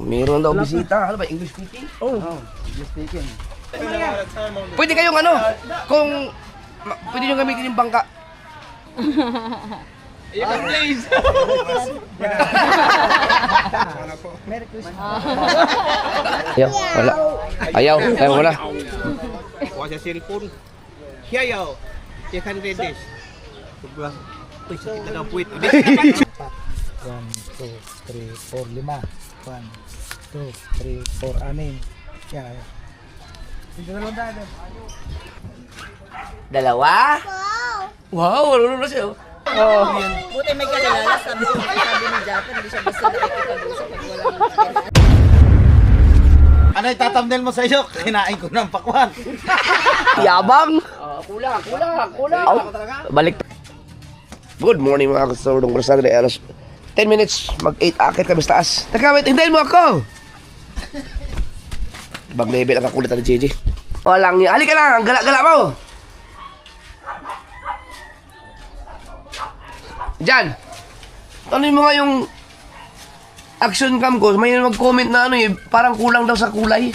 Meron daw bisita. Ano ba? English speaking? Oh, English speaking. Pwede kayong ano? Kung pwede nyo gamitin yung bangka. You can please. Merry Christmas. Ayaw, wala. Ayaw, wala. Watch your cellphone. Here you can read this. Uy, sakit na daw puwit. 1, 2, 3, 4, 5. 1, 2, 3, 4, 6. Yan. Dito na lang tayo. Dalawa? Wow, wala siya. Buti may kalala, sabi ni Japon, hindi siya basta nakikipag-usap pag walang Ano yung tatamnel mo sa iyo? Kinain ko ng pakwan. Yabang! Kulang. Balik. Good morning mga kasordong Cruzadre. Alas 10 minutes, mag-8 akit kami sa taas. Teka, wait, hintayin mo ako! Ibang level ang kakulitan ni JJ. Walang niya. Halika lang, ang gala-gala mo! Diyan! Ano mo nga yung action cam ko? May mag-comment na ano eh, parang kulang daw sa kulay.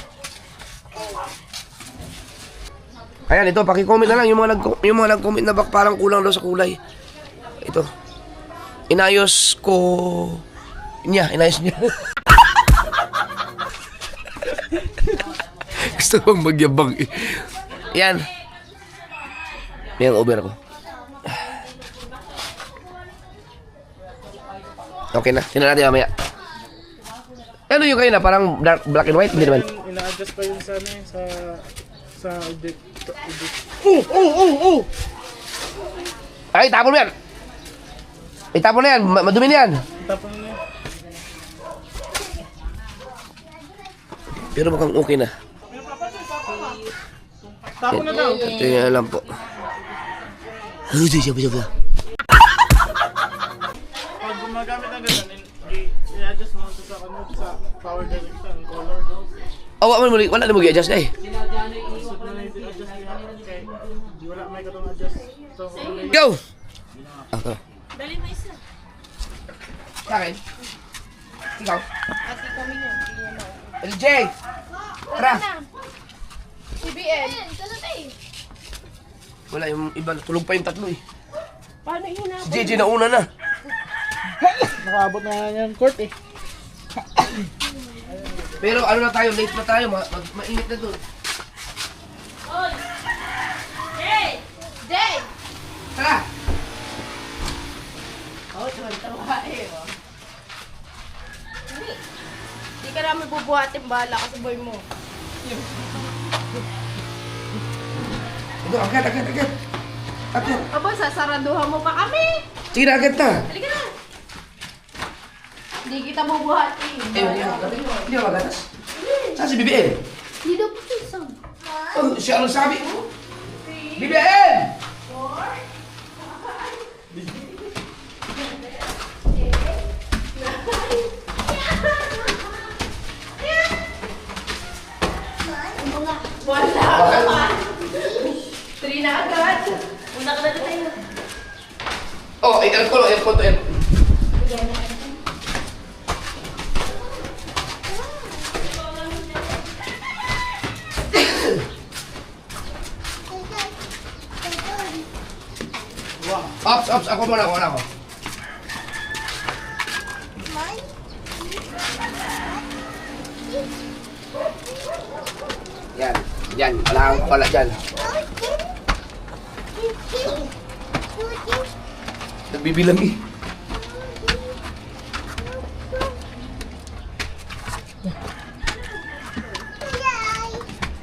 Ayan, ito, paki-comment na lang yung mga nag-comment na parang kulang daw sa kulay. Ito. Inayos niya. Gusto bang magyabang eh. Yan. Yan, over ako. Okay na. Tingnan natin mamaya. Ano yung kayo na? Parang black and white? Hindi naman. Ina-adjust pa yun sa ano sa edit. Ay, tapon mo yan. Itapon na yan. Madumi na yan. Tapos na yun. Pero mukhang okay na. Tapos na daw. Ito yung alam po. Siya. Pag gumagamit ng ganun, i-adjust mo sa power direction, color. Wala na mag-i-adjust na eh. Isip na lang i-adjust niya. Okay. Wala may katong adjust. So, Go! Ako. Dali mo isa. Sa akin. Ikaw. Ati kami niya. LJ! Tara! CBN. Wala yung iba. Tulog pa yung tatlo eh. Paano hinabot? Si JJ na una na. nakaabot na yan court eh. Pero ano na tayo, late na tayo. Mainit na doon. Jay! Jay! Tara! Oh, tawa eh. Hindi ka namin bubuhatin bala kasi boy mo. Ito, agad. Agad. Aba, sasaraduhan mo pa kami. Sige na, agad na. Halika na. Hindi kita bubuhatin. Hindi ba magatas? Saan si BBM? Hindi daw po isang. Oh, siya ang sabi ko. BBM! Wala. 3 na agad. Una ka na tayo. Oh, aircon to air. Ops, ako muna, wala ako. Yan, wala dyan. Nagbibilang eh.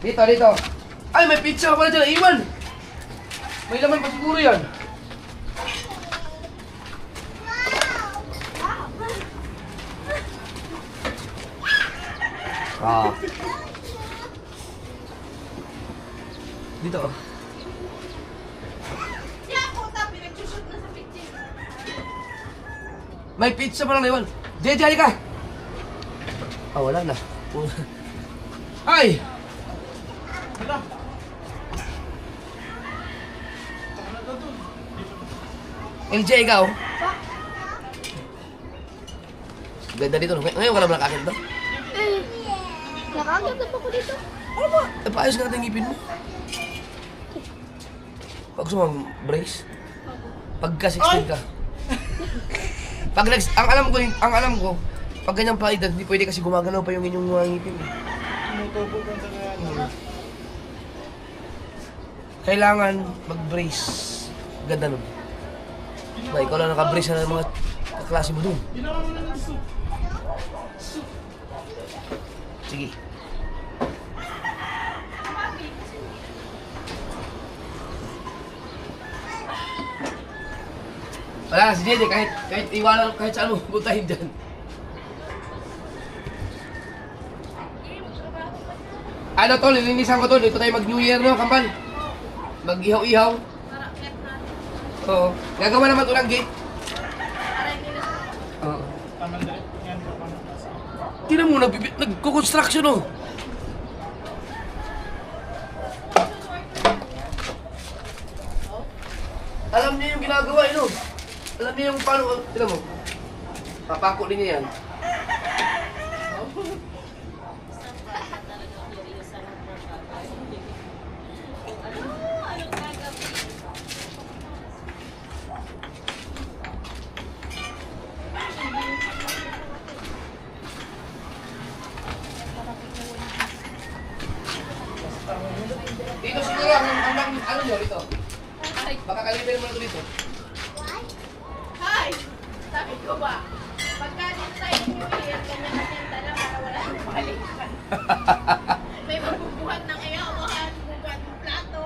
Dito. Ay, may pizza pala dyan, iwan. May laman pa siguro yan. Dito. May pizza pa lang naiwan. JJ, halika! Wala na. Ay! LJ, ikaw? Ganda dito. Ngayon ka lang nakakita to? Nakagap na pa ko dito. Paayos nga natin ang ngipin mo. Pag gusto mo brace, pagka 16 ka. Pag ang alam ko, pag ganyang paedad, hindi pwede kasi gumagalaw pa yung inyong mga ngipin. Tumutubo ka sa ano. Kailangan mag-brace. Ganda nun. Ba, ikaw lang naka-brace na ng mga kaklase mo dun. Ginawa mo na ng soup. Sige. Wala, si JJ, kahit iwanan, kahit saan mo puntahin dyan. Ano tol, nilinisan ko tol, dito tayo mag-New Year no, kambal. Mag-ihaw-ihaw. Oo. Gagawa naman ito ng gate. Oo. Tama na rin. Yan pa pa. Tingnan mo, nagko-construction oh. Alam niya yung ginagawa eh, no? Alam niya yung paano, tingnan mo. Papako din niya yan. Dito siguro, hanggang ano nyo dito? Baka kalibin mo na ito dito. Hi! Sabi ko ba, pagka dito tayo New Year, ganyan-ganyan tala para wala nang balikan. May magbubuhat ng ayawan, magbubuhat ng plato.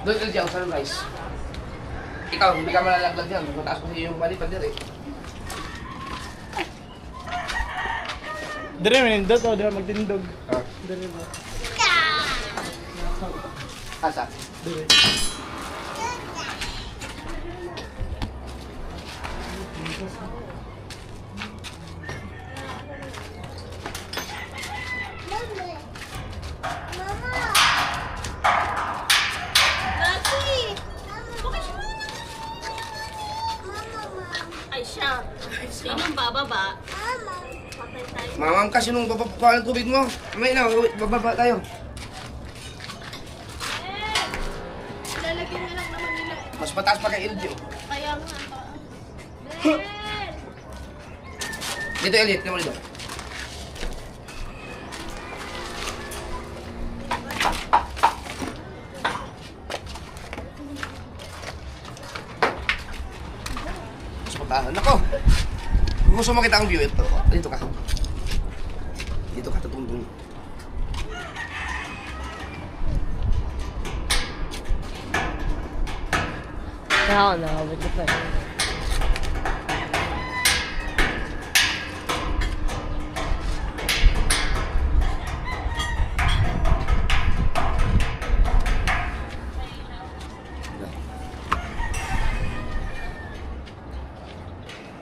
Doon dyan, sunrise. Ikaw, hindi ka malalaglag dyan. Mataas mo yung palipad dyan eh. Dire, manindot o. Dire, magtindog. Dire ba? Asa? Dire. Ay siya. Sinong bababa? Patay tayo. Mamam kasi nung bababa ng tubig mo. May na, bababa tayo. Lalagyan na lang naman nila. Mas mataas pa kay LG. Kaya nga. Dito Elliot, kamo dito. Mas mataas. Nako! Kung gusto mo makita ang view, ito. Dito ka. Dito ka, tutungtong. Ako na, wait pa.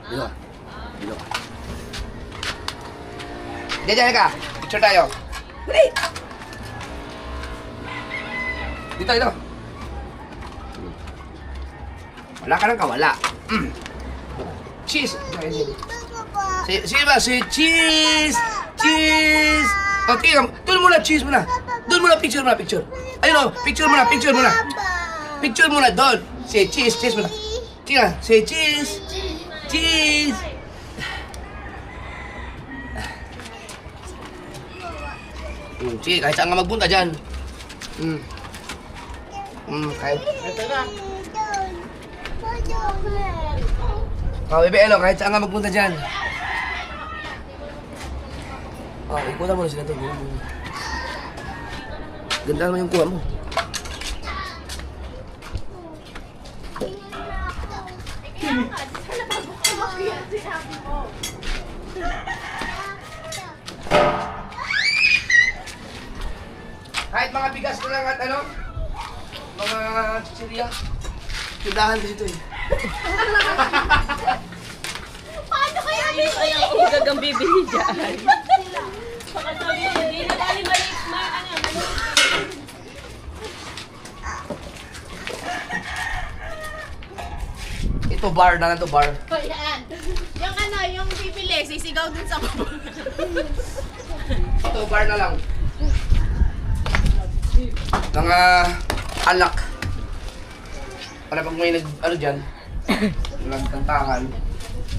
Dito ka. Dito ka. Diyan ka. Picture tayo. Dali! Dito, dito. Wala ka nang kawala. Cheese! Sige ba? Say cheese! Cheese! Okay, doon muna, cheese muna. Doon muna, picture muna, picture. Ayun o, picture muna, picture muna. Picture muna, doon. Say cheese, cheese muna. Sige na, say cheese! Cheese! Sige, kahit saan ka magpunta dyan. Kahit... Ito na. Bebe, ano, kahit saan ka magpunta dyan. Ikutan mo na sila doon. Ganda naman yung kuha mo. Kahit mga bigas ko lang at ano, mga chichirya, tindahan dito eh. Paano kaya Ay, ang ugat ang bibili dyan. Baka sabi, hindi na tayo maliit, ano, Ito bar na to bar. O yan. Yung ano, yung bibili, sisigaw dun sa baba. Ito bar na lang. Mga alak. Para pag may nag, ano dyan, nagkantahan,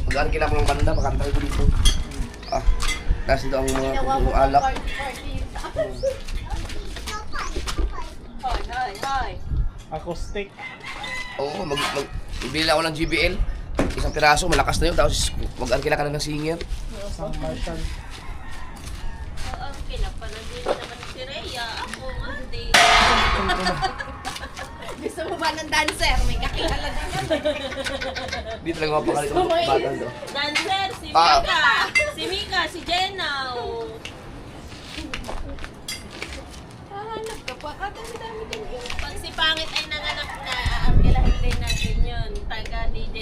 mag-arkila ko ng banda, makantahan ko dito. Ah, tapos ito ang mga puro alak. Hoy. Acoustic. Oo, bibili ako ng GBL. Isang piraso, malakas na yun. Tapos mag-arkila ka na ng singer. Sang Marshall. Ang kinapanood din naman si Rhea. Ako nga, hindi. Gusto mo ba ng dancer? May kakilala din yan. Hindi talaga mapakalit ang bata to. Dancer, si Ah. Mika. Si Mika, si Jenna. Hahanap ka pa. Dami din yun. Pag si Pangit ay nanganak na, aangkilahin din natin yun. Taga DJ.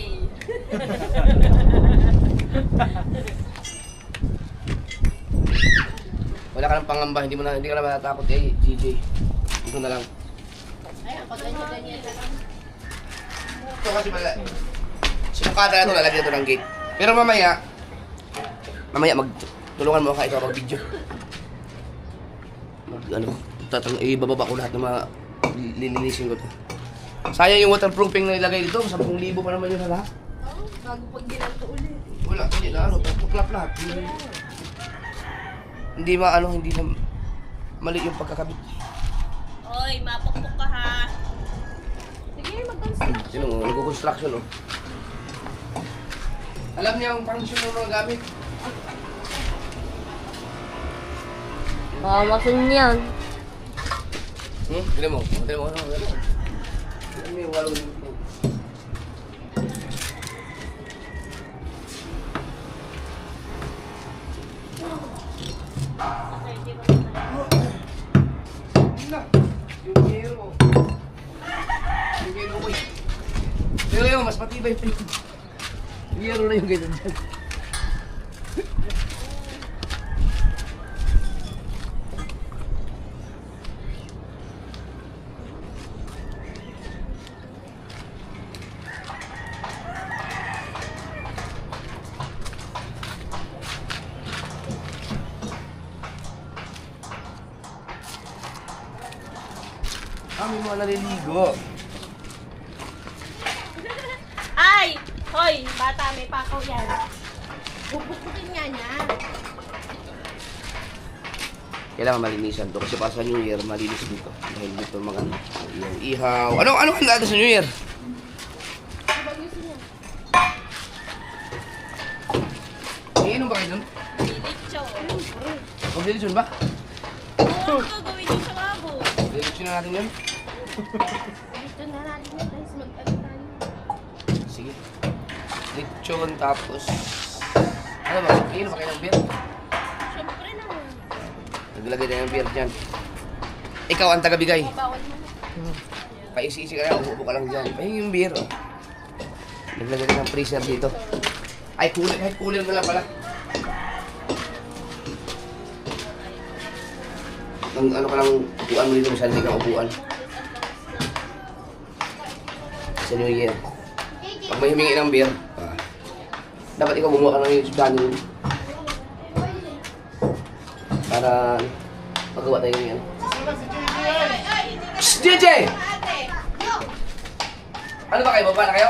Wala ka ng pangamba, hindi ka na matatakot eh, GJ. Ito na lang. Ayan, pag ganyan lang. Ito kasi pala, sinukata na ito, lalagyan ito ng gate. Pero mamaya, tulungan mo ka ito mag-video. Ibababa ko lahat ng mga lilinisin ko to. Sayang yung waterproofing na nilagay dito, 10,000 pa naman yun na lahat. Bago pag ginanto ulit. Wala, hindi na ano, tuklap lahat. Hindi na mali yung pagkakabit. Oy, mapukpuk ka ha. Sige, mag-construct. Sino mo, nag-construction oh. Alam niya ang function ng mga gamit. Mamasin yan. Tignan mo. Ano yung walo dito? Yung hero. Yung hero ko eh. Pero yun, mas matibay pa yun. Yung hero na yung ganyan dyan. May mga naliligo. Ay! Hoy, bata, may pakaw yan. Pupukin nga niya. Kailangan malinisan to kasi para sa New Year, malinis dito. Dahil dito mga yung ihaw. Ano handa natin sa New Year? Iinom ba kayo dun? Lilicho. Mag-delicious ba? Oo, gagawin yung sababo. Delicious na natin yun. Dito na natin yun. Guys, mag-ano tayo. Sige. Lechon tapos... Ano ba? Iinom ba kayo ng beer? Siyempre naman. Naglagay na yung beer dyan. Ikaw ang tagabigay. Bawal mo na. Paisi-isi ka lang, umuupo ka lang dyan. Ay, yung beer. Oh. Naglagay na ng freezer dito. Ay, cooler. Kahit cooler na lang pala. Ang ano ka lang, upuan mo dito, masyadong kang upuan. Sa New Year. Pag may humingi ng beer, dapat ikaw bumuha ka ng yung sudani. Para magawa tayo ng yan. Shhh! JJ! Ano ba kayo? Baba na kayo?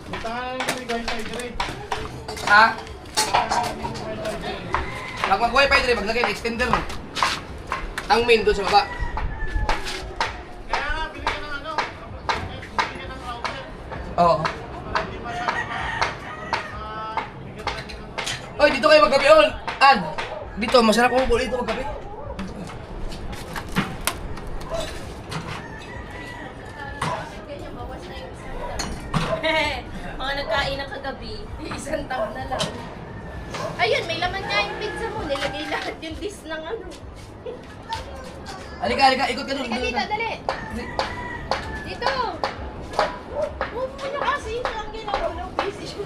Punta ka lang yung wifi dire. Ha? Pag mag-wifi din, maglagay ng extender mo. Ang main doon sa baba. Kaya nga, bili ka ng ano. Bili ka ng router. Oo. Para hindi masyadong bigat lang yung Oy, dito kayo magkape on. Ad. Dito, masarap umupo dito magkape. Mga nagkain ng kagabi. Isang taon na lang. Ayun, may laman nga yung pizza mo. Nilagay lahat yung dish ng ano. Halika, ikot ka doon. Halika dito, dali. Dito. Huwag mo na kasi ang ginawa ng busy siya.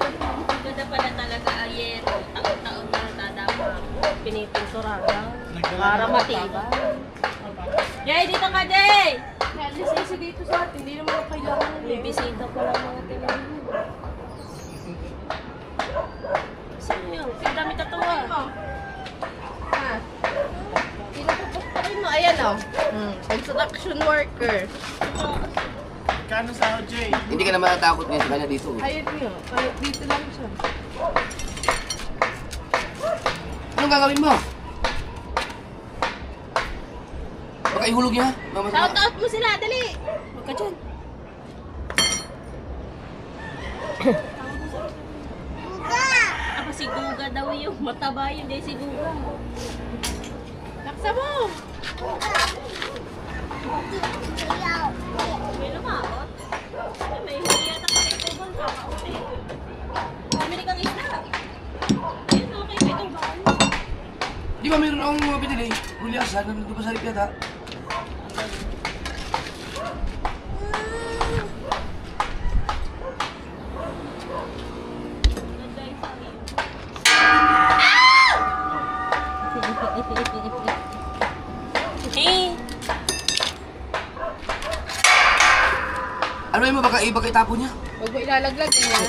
Ganda pala talaga ayero. Taon-taon na tadama. Pinipinturahan. Para matibay. Jay, dito ka, Jay! Nalisensya dito sa atin, hindi naman kailangan ng May bisita pa lang mga tinanong. Sino yun? Ang dami tatawa. Ha? Pinapupustakin mo, ayan o. Construction worker. Kano sa Jay? Hindi ka na matatakot ngayon sa kanya dito. Ayun nga, kahit dito lang siya. Anong gagawin mo? Baka ihulog niya. Shout out mo sila, dali! Huwag ka dyan. Ako si Guga daw yung mataba yun, di si Guga. Laksa mo! May lumakot. May hindi yata ka kay Tubon, kakauti. Pamili kang isda. Ayun, okay, may tuban. Di ba mayroon akong mga pinili? Hulyasan, nandito pa sa lipyat ha? Ganda yung sabi. Eh, Ano yun mo? Baka itapon niya? Huwag mo ilalaglag niya.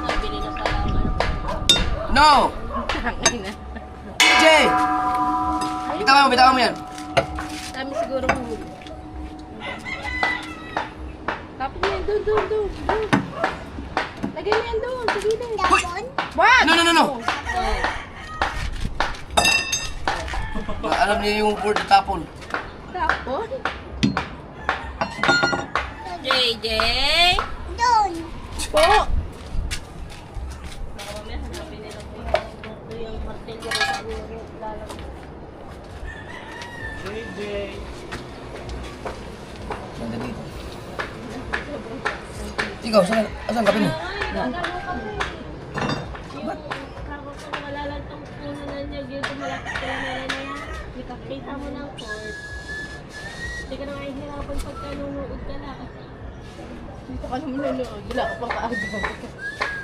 nabili na pala ang ano. No! Tangay na. Jay! Bitawan mo yan. Dami siguro mahuli. Tapos mo yan, doon. Lagay mo yan doon, sa gilid. Hoy! What? No! Alam niya yung word na tapon. Tapon? JJ! Po! Baka mamaya hanapin nila po yung martilyo ko siguro. Lalagay. JJ. Nanda dito. Ikaw, saan kape mo? Gagano ka po. Yung kako ko malalantang puno na niya dito malapit ka lang na yan. Nakakita mo ng court. Hindi ka na mahihirapan pagka nunood ka na. Dito ka naman nanood. Wala ka pang kaagaw.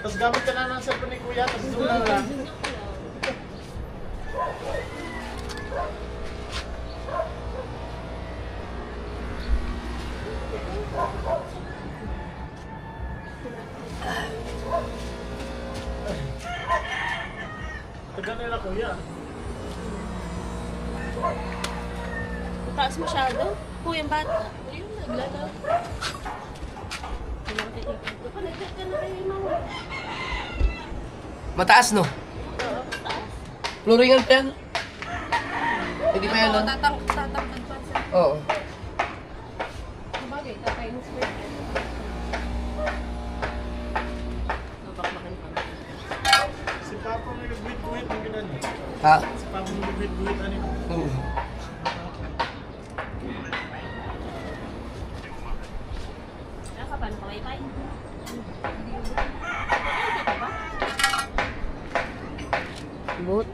Tapos gamit ka na ng cellphone ni Kuya, tapos zoom na lang. Tagal nila Kuya. Taas masyado? Kuya ang bata. Ayun, naglalaro. Connected ka na kayo, mama. Mataas, no? Oo, taas. Floringan pa yan. Hindi pa yan, no? Tatangkad pa siya. Oo. Sabagay, tatainis mo yan. Mabakbakan pa. Si Papa may nag-wait-wait ng ganun. Ha? Si Papa may nag-wait-wait ano yun. Kaya ka, paano ka wifi? Boot.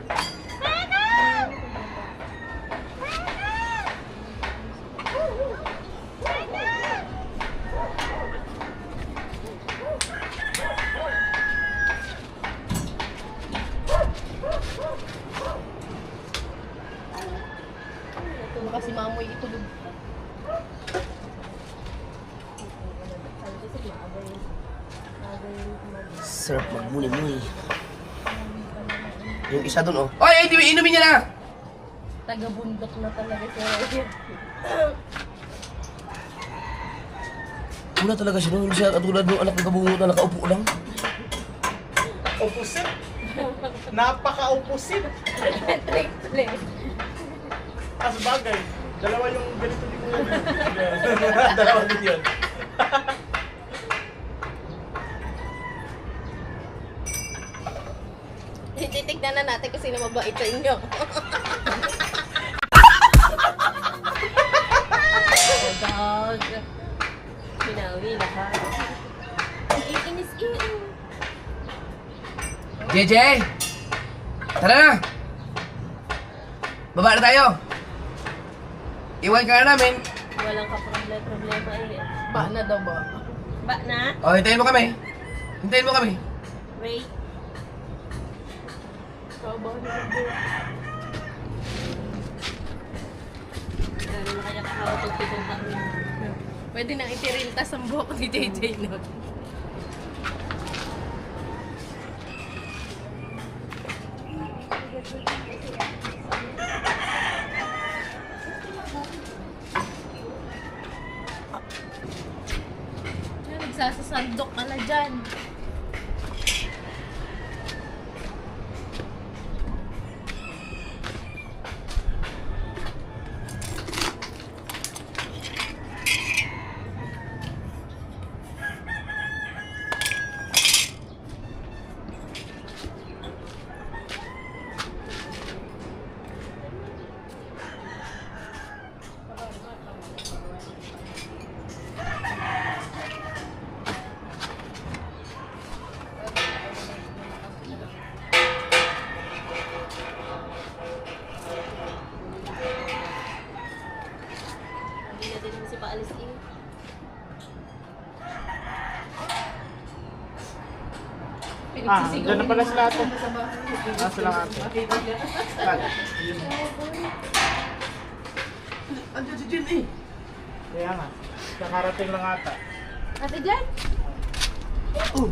Baka si Mamoy itulog. Sarap magmuni-muni. Yung isa dun, oh. Oy, inumin niya na! Taga-bundok na talaga siya. Wala talaga siya, no? Hindi siya katulad ng anak ng kabungot na nakaupo lang. Opposite. Napaka-opposite. As bagay, dalawa yung ganito ni Kuya. Dalawa din yun. Titignan na natin kung sino mabait sa inyo. Dog. Pinawi lahat. Iinis. JJ! Tara na! Baba na tayo! Iwan ka na namin. Walang ka-problema eh. Ba na daw ba? Ba na? Oh, hintayin mo kami. Hintayin mo kami. Wait. Trabaho na ng buhok. Lalo na kaya kakapag 7 taon. Pwede nang itirintas ang buhok ni JJ, no? Nagsasasandok ka na dyan. Hindi natin naman si paalis eh. Dyan na pala sila ate. Sila ate. Andiyan si Jin eh. Kaya nga. Kakarating lang ata. Ate dyan? Oh.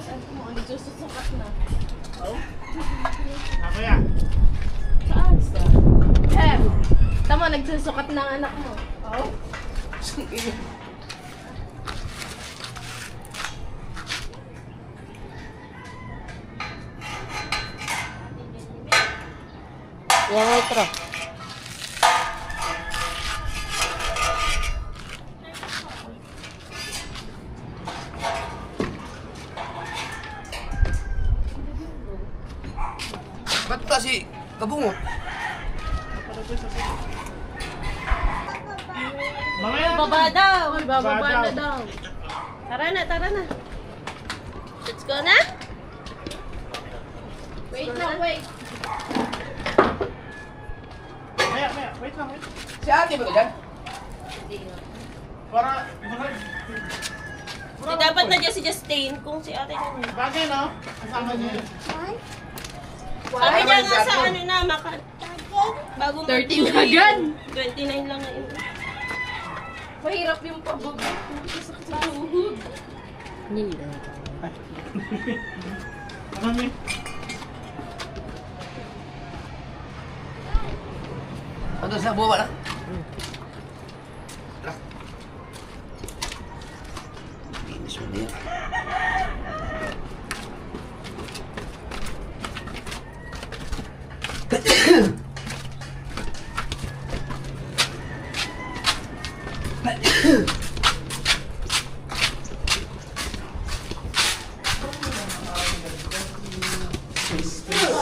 Saan mo? Ang nagsususukat na. Ako yan. Saan? Tama, nagsusukat na ang anak mo. Oh? Yan, ito. Ba't kasi kabungot? Mamaya. Baba daw! Bababa Baba na daw. daw. Tara na, tara na. Let's go na? Wait lang, wait. Maya. Wait lang. Si ate ba ka dyan? Para, Di dapat na dyan si Justin kung si ate na. bagay no? Kasama niya yun. Sabi niya nga sa ano na, bagong 13 agad. 29 lang ngayon. Mahirap yung pabog. Sa tuhod. Mami. Ano sa buwa na? Tara. Linis mo na yan.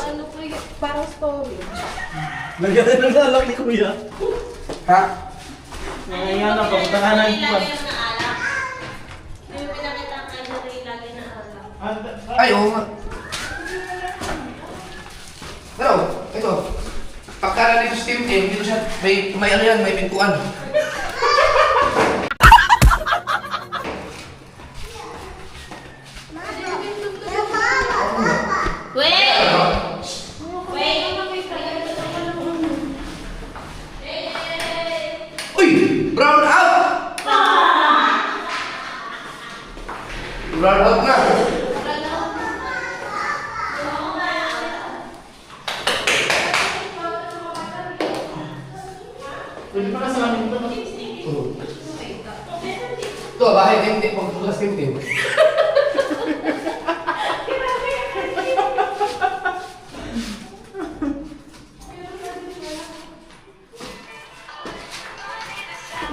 Ano po yung parang story? Lagyan na lang alam ni Kuya. Ha? Ayan na, papuntahanan ko pa. Yung pinakita ka na ilagay na alak. Ay, oo nga. Pero, ito. Pagkara dito sa team, dito siya, may ano yan, may pintuan. Wait! Wait! Uy! Brown out! Brown out na. Pwede pa kasalamin ito. Ito, bahay tim-tim. Pagbukas tim-tim.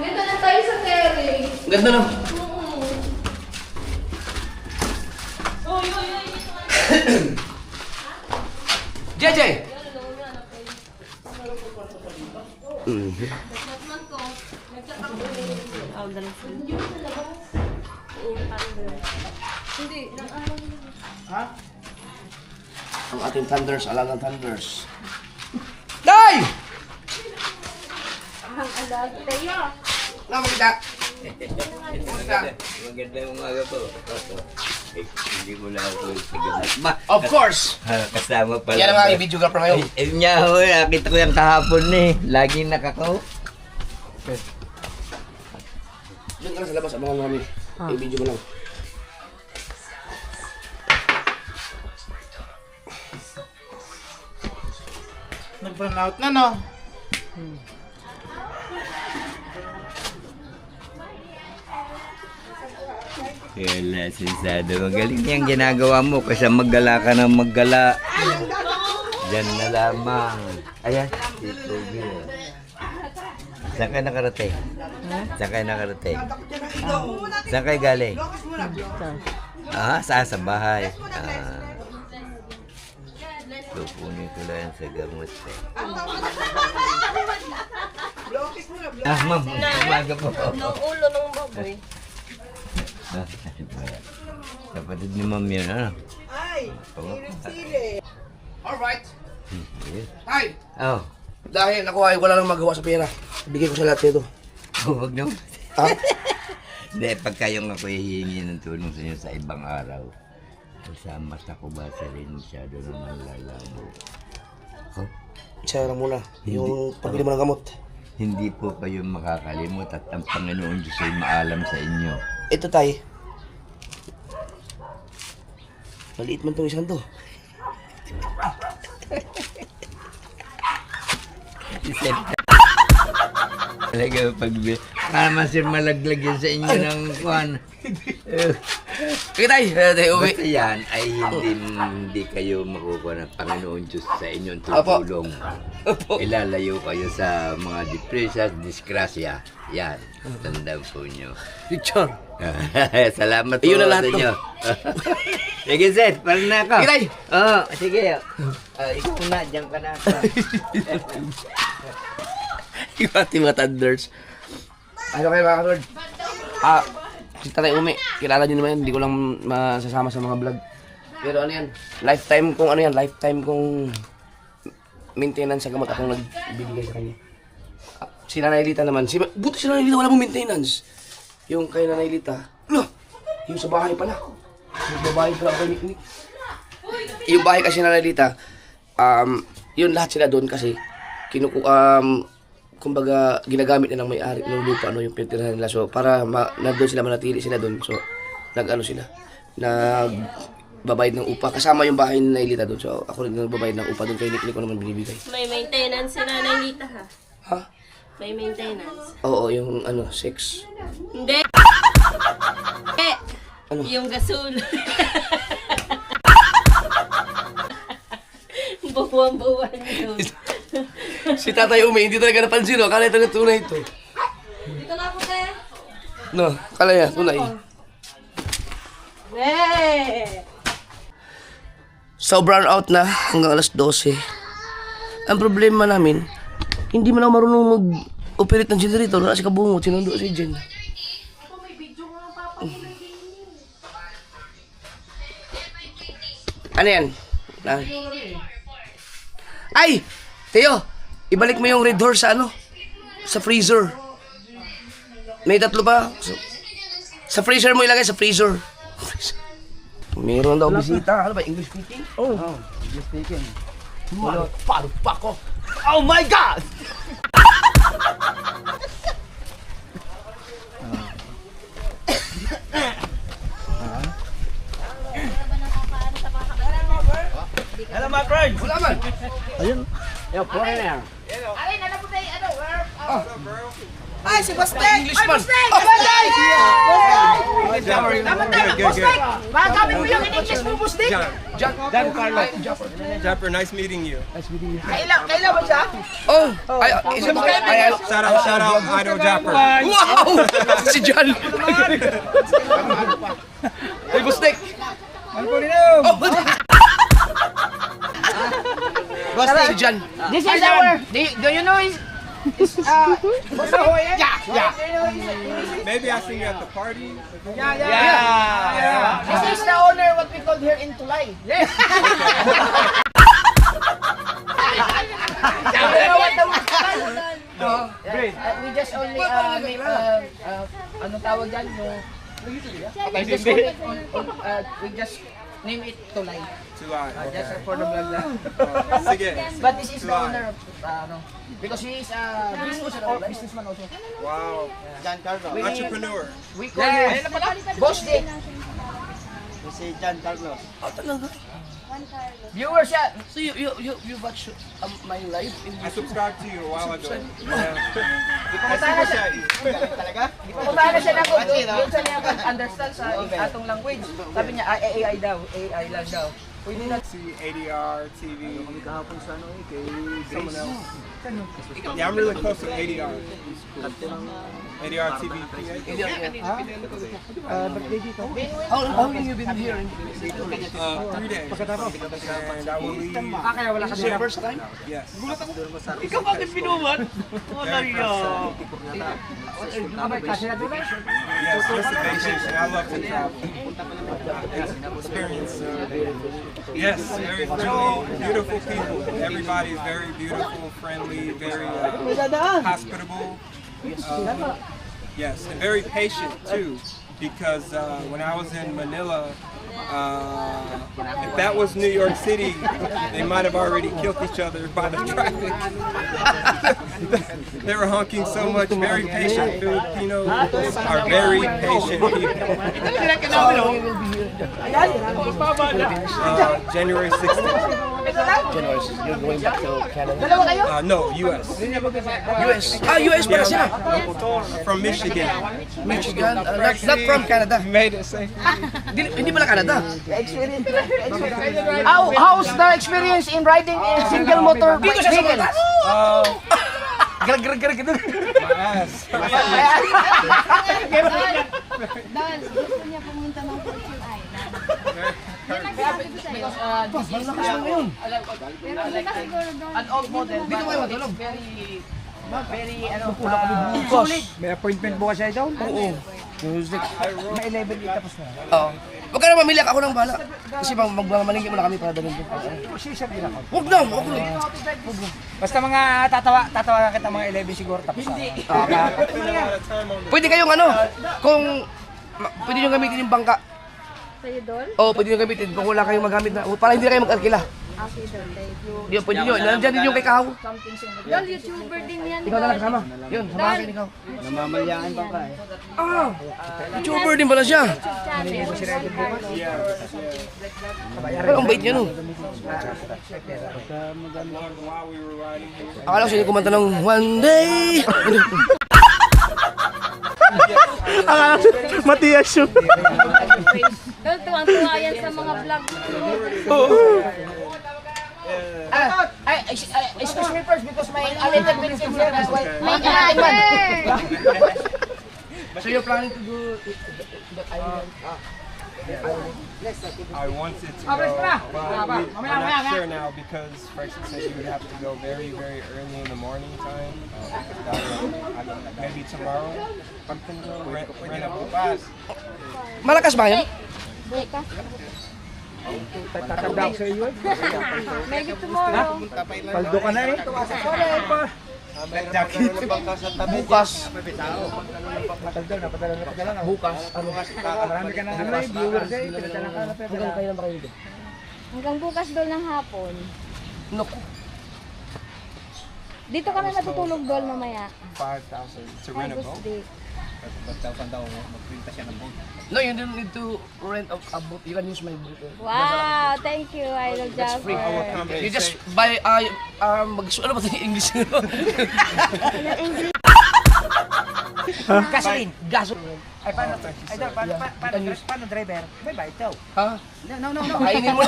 Dito na tayo sa terrace. Ganda na. Uy! JJ! Ha? Ang ating Thunders, alagang Thunders. Day! Ang alag tayo. Naman kita. Magandang umaga po. Hindi ko lang ako sigamat. Of course! Kasama pala. Yan ang aking videographer ngayon. Niya ho, nakita ko yung kahapon eh. Laging nakakaw. Doon ka lang sa labas, abangan mo kami. I-video mo lang. Nag-burn out na, no? Kaya sensado. Magaling yung ginagawa mo kasi maggala ka ng maggala. Diyan na lamang. Ayan. Si Toby. Saan kayo nakarating? Saan kayo nakarating? Saan kayo galing? Sa bahay. Tupunin ko lang sa gamot eh. Ma'am. Umaga po. Nung ulo ng baboy. Kapatid ni ma'am yun, ano? Alright. Yes. Hi! Oh. Dahil ako ay wala lang magawa sa pera. Bigay ko sa lahat nito. Huwag naman. Ha? Hindi, pagka yung ako hihingi ng tulong sa inyo sa ibang araw, sa mata ko ba sa rin masyado naman lalabo. Oh, Isa lang muna. Yung pabili mo ng gamot. hindi po kayo makakalimot at ang Panginoon Diyos ay maalam sa inyo. Ito tayo. Maliit man itong isang to. Talaga pagbi. Naman sir malaglag yan sa inyo ng kwan. Okay tayo uwi. Basta yan ay hindi kayo makukuha ng Panginoon Diyos sa inyong Opo. tutulong. Opo. Ilalayo kayo sa mga depresya, disgrasya. Yan, tandaan po nyo. Picture. Salamat po Ayun na lahat sa inyo. Sige Seth, parang na ako. Sige, tay. Oo, sige. Ikaw na, dyan ka na ako. Yung ating mga thunders. Ano kayo mga kasord? Si Tatay Umi, kilala nyo naman yan. Hindi ko lang masasama sa mga vlog. Pero ano yan, lifetime kong maintenance sa gamot akong nagbibigay sa kanya. Si Nanay Lita naman, buti si Nanay Lita wala mong maintenance. Yung kay Nanay Lita, yung sa bahay pala. Yung babae pala ako ni yung bahay kasi Nanay Lita, yun lahat sila doon kasi kumbaga ginagamit na ng may-ari ng lupa yung pinitirahan nila. So para nandun sila, manatili sila doon. So nagbabayad ng upa kasama yung bahay ni Nailita doon. So ako rin nagbabayad ng upa doon kay Nick ko naman binibigay. May maintenance si Nanay Lita ha. Ha? May maintenance. Oo, yung sex. Hindi! Ano? Yung gasol. Buwan-buwan yun. Si Tatay Umi, hindi talaga napansin, no? Akala talaga tunay ito. Dito na ako, te. No, akala niya, tunay. So, brown out na hanggang alas 12. Ang problema namin, hindi man ako marunong mag-operate ng generator. Wala si Kabungot, sinundo si Jen. Ano yan? Ay! Teo, ibalik mo yung red horse sa sa freezer. May tatlo pa. Sa freezer mo ilagay, sa freezer. Meron daw bisita. Ano ba, English speaking? Oh, English speaking. Parupa ko. Oh my God! Hello my friends! Wala man. Ayun. Yo, foreigner! Alin, alam mo tayo, ano, where? Ay, si Bastek! Englishman! Magamit mo yung in-English mo, Busdik! Japper, nice meeting you. Kailan ba siya? Oh! Ay, isa ba? Ay, Shout out, Idol Japper. wow! Si John! Ay, Bastek! Oh! Bastek! Si John! This is our... Do you know his... Maybe I see you at the party. This is the owner, what we call here in Tulay. Yes! We just only make ano tawag dyan? We just we just name it Tulay. Just for the vlog lang. But this is the owner of because he is a businessman also. Wow. Entrepreneur. We call him Boss Dick. Si John Carlos. Oh, talaga? Viewer siya. So you watch my live? I subscribed to you a while ago. Pumunta na siya. Pumunta na siya ng Google. Doon siya niya understand sa atong language. Sabi niya, AI daw. AI lang daw. Pwede na. See ADR TV. Someone else. Yeah, I'm really close to ADR. ADR TV. Birthday dito. How long you been here? 3 days. And I will leave. Kaya wala ka This is your first time? Yes. Ikaw bakit pinuwan? Wala yun. Yes, just a vacation. I love to travel. Experience. Yes, very friendly, beautiful people. Everybody is very beautiful, friendly, very hospitable. Yes, and very patient too. Because when I was in Manila, if that was New York City, they might have already killed each other by the traffic. They were honking so much. Very patient Filipinos are very patient people. January 16th. You're going back to Canada? No, U.S. US. US pala siya. From Michigan. Michigan. Not from Canada. Made it safe. Hindi pala Canada. How's the experience in riding a single motor Dito siya sa vehicle? Batas. Garag ganun. My ass. Dahil gusto niya pumunta ng Fortune Island. Yan ang sabi ko sa'yo. Malakas lang ngayon. Pero hindi ka siguro doon. An old model. Dito kayo matulog. Very Bukas. May appointment bukas siya ito? Oo. Tuesday. May 11 din tapos na. Oo. Huwag ka na mamili, ako nang bahala. Kasi magmamalingki mo na kami para dalhin doon. Sisya din ako. Huwag na, huwag na. Basta mga tatawa kita mga 11 siguro tapos na. Pwede kayong ano, kung pwede nyo gamitin yung bangka. Sa'yo, Dol? Oo, pwede nyo gamitin kung wala kayong magamit na, para hindi na kayo mag-alkila. Okay, Dol. Thank you. Yun, pwede nyo. Nandiyan din yung kay Kahaw. Dol, YouTuber din yan, Ikaw na lang Dol. kasama. Yun, samahan ikaw. Namamalyangan pa ka eh. Ah, YouTuber din pala siya. Channel. Pero ang bait niya no. While we were riding here. Akala ko siya yung kumanta ng One Day. Matias yun. Dol, tuwang-tuwa yan sa mga vlog. Excuse me first because my a little bit sincere. May driver! So you're planning to go that island? I wanted to go, but I'm not sure now because Francis said you would have to go very, very early in the morning time. Maybe tomorrow. Rent a bus. Malakas ba yun? Tatanda ko sa iyo eh. Maybe tomorrow. Paldo ka na eh. Bukas. Napadala na. Bukas. Marami ka na ano eh, viewers eh. Pinadala ka na pera. Hanggang kayo lang kayo dito. Hanggang bukas, Dol, ng hapon. Naku. Dito kami matutulog, Dol, mamaya. 5,000 to rent a Boss boat. Dick. No, you don't need to rent a boat. You can use my boat. Wow, thank you, Idol That's free. Jumper. You just buy ano ba ito yung English? Gasoline. Gasoline. Ay, paano driver? May bayad daw. Ha? No. Kainin mo.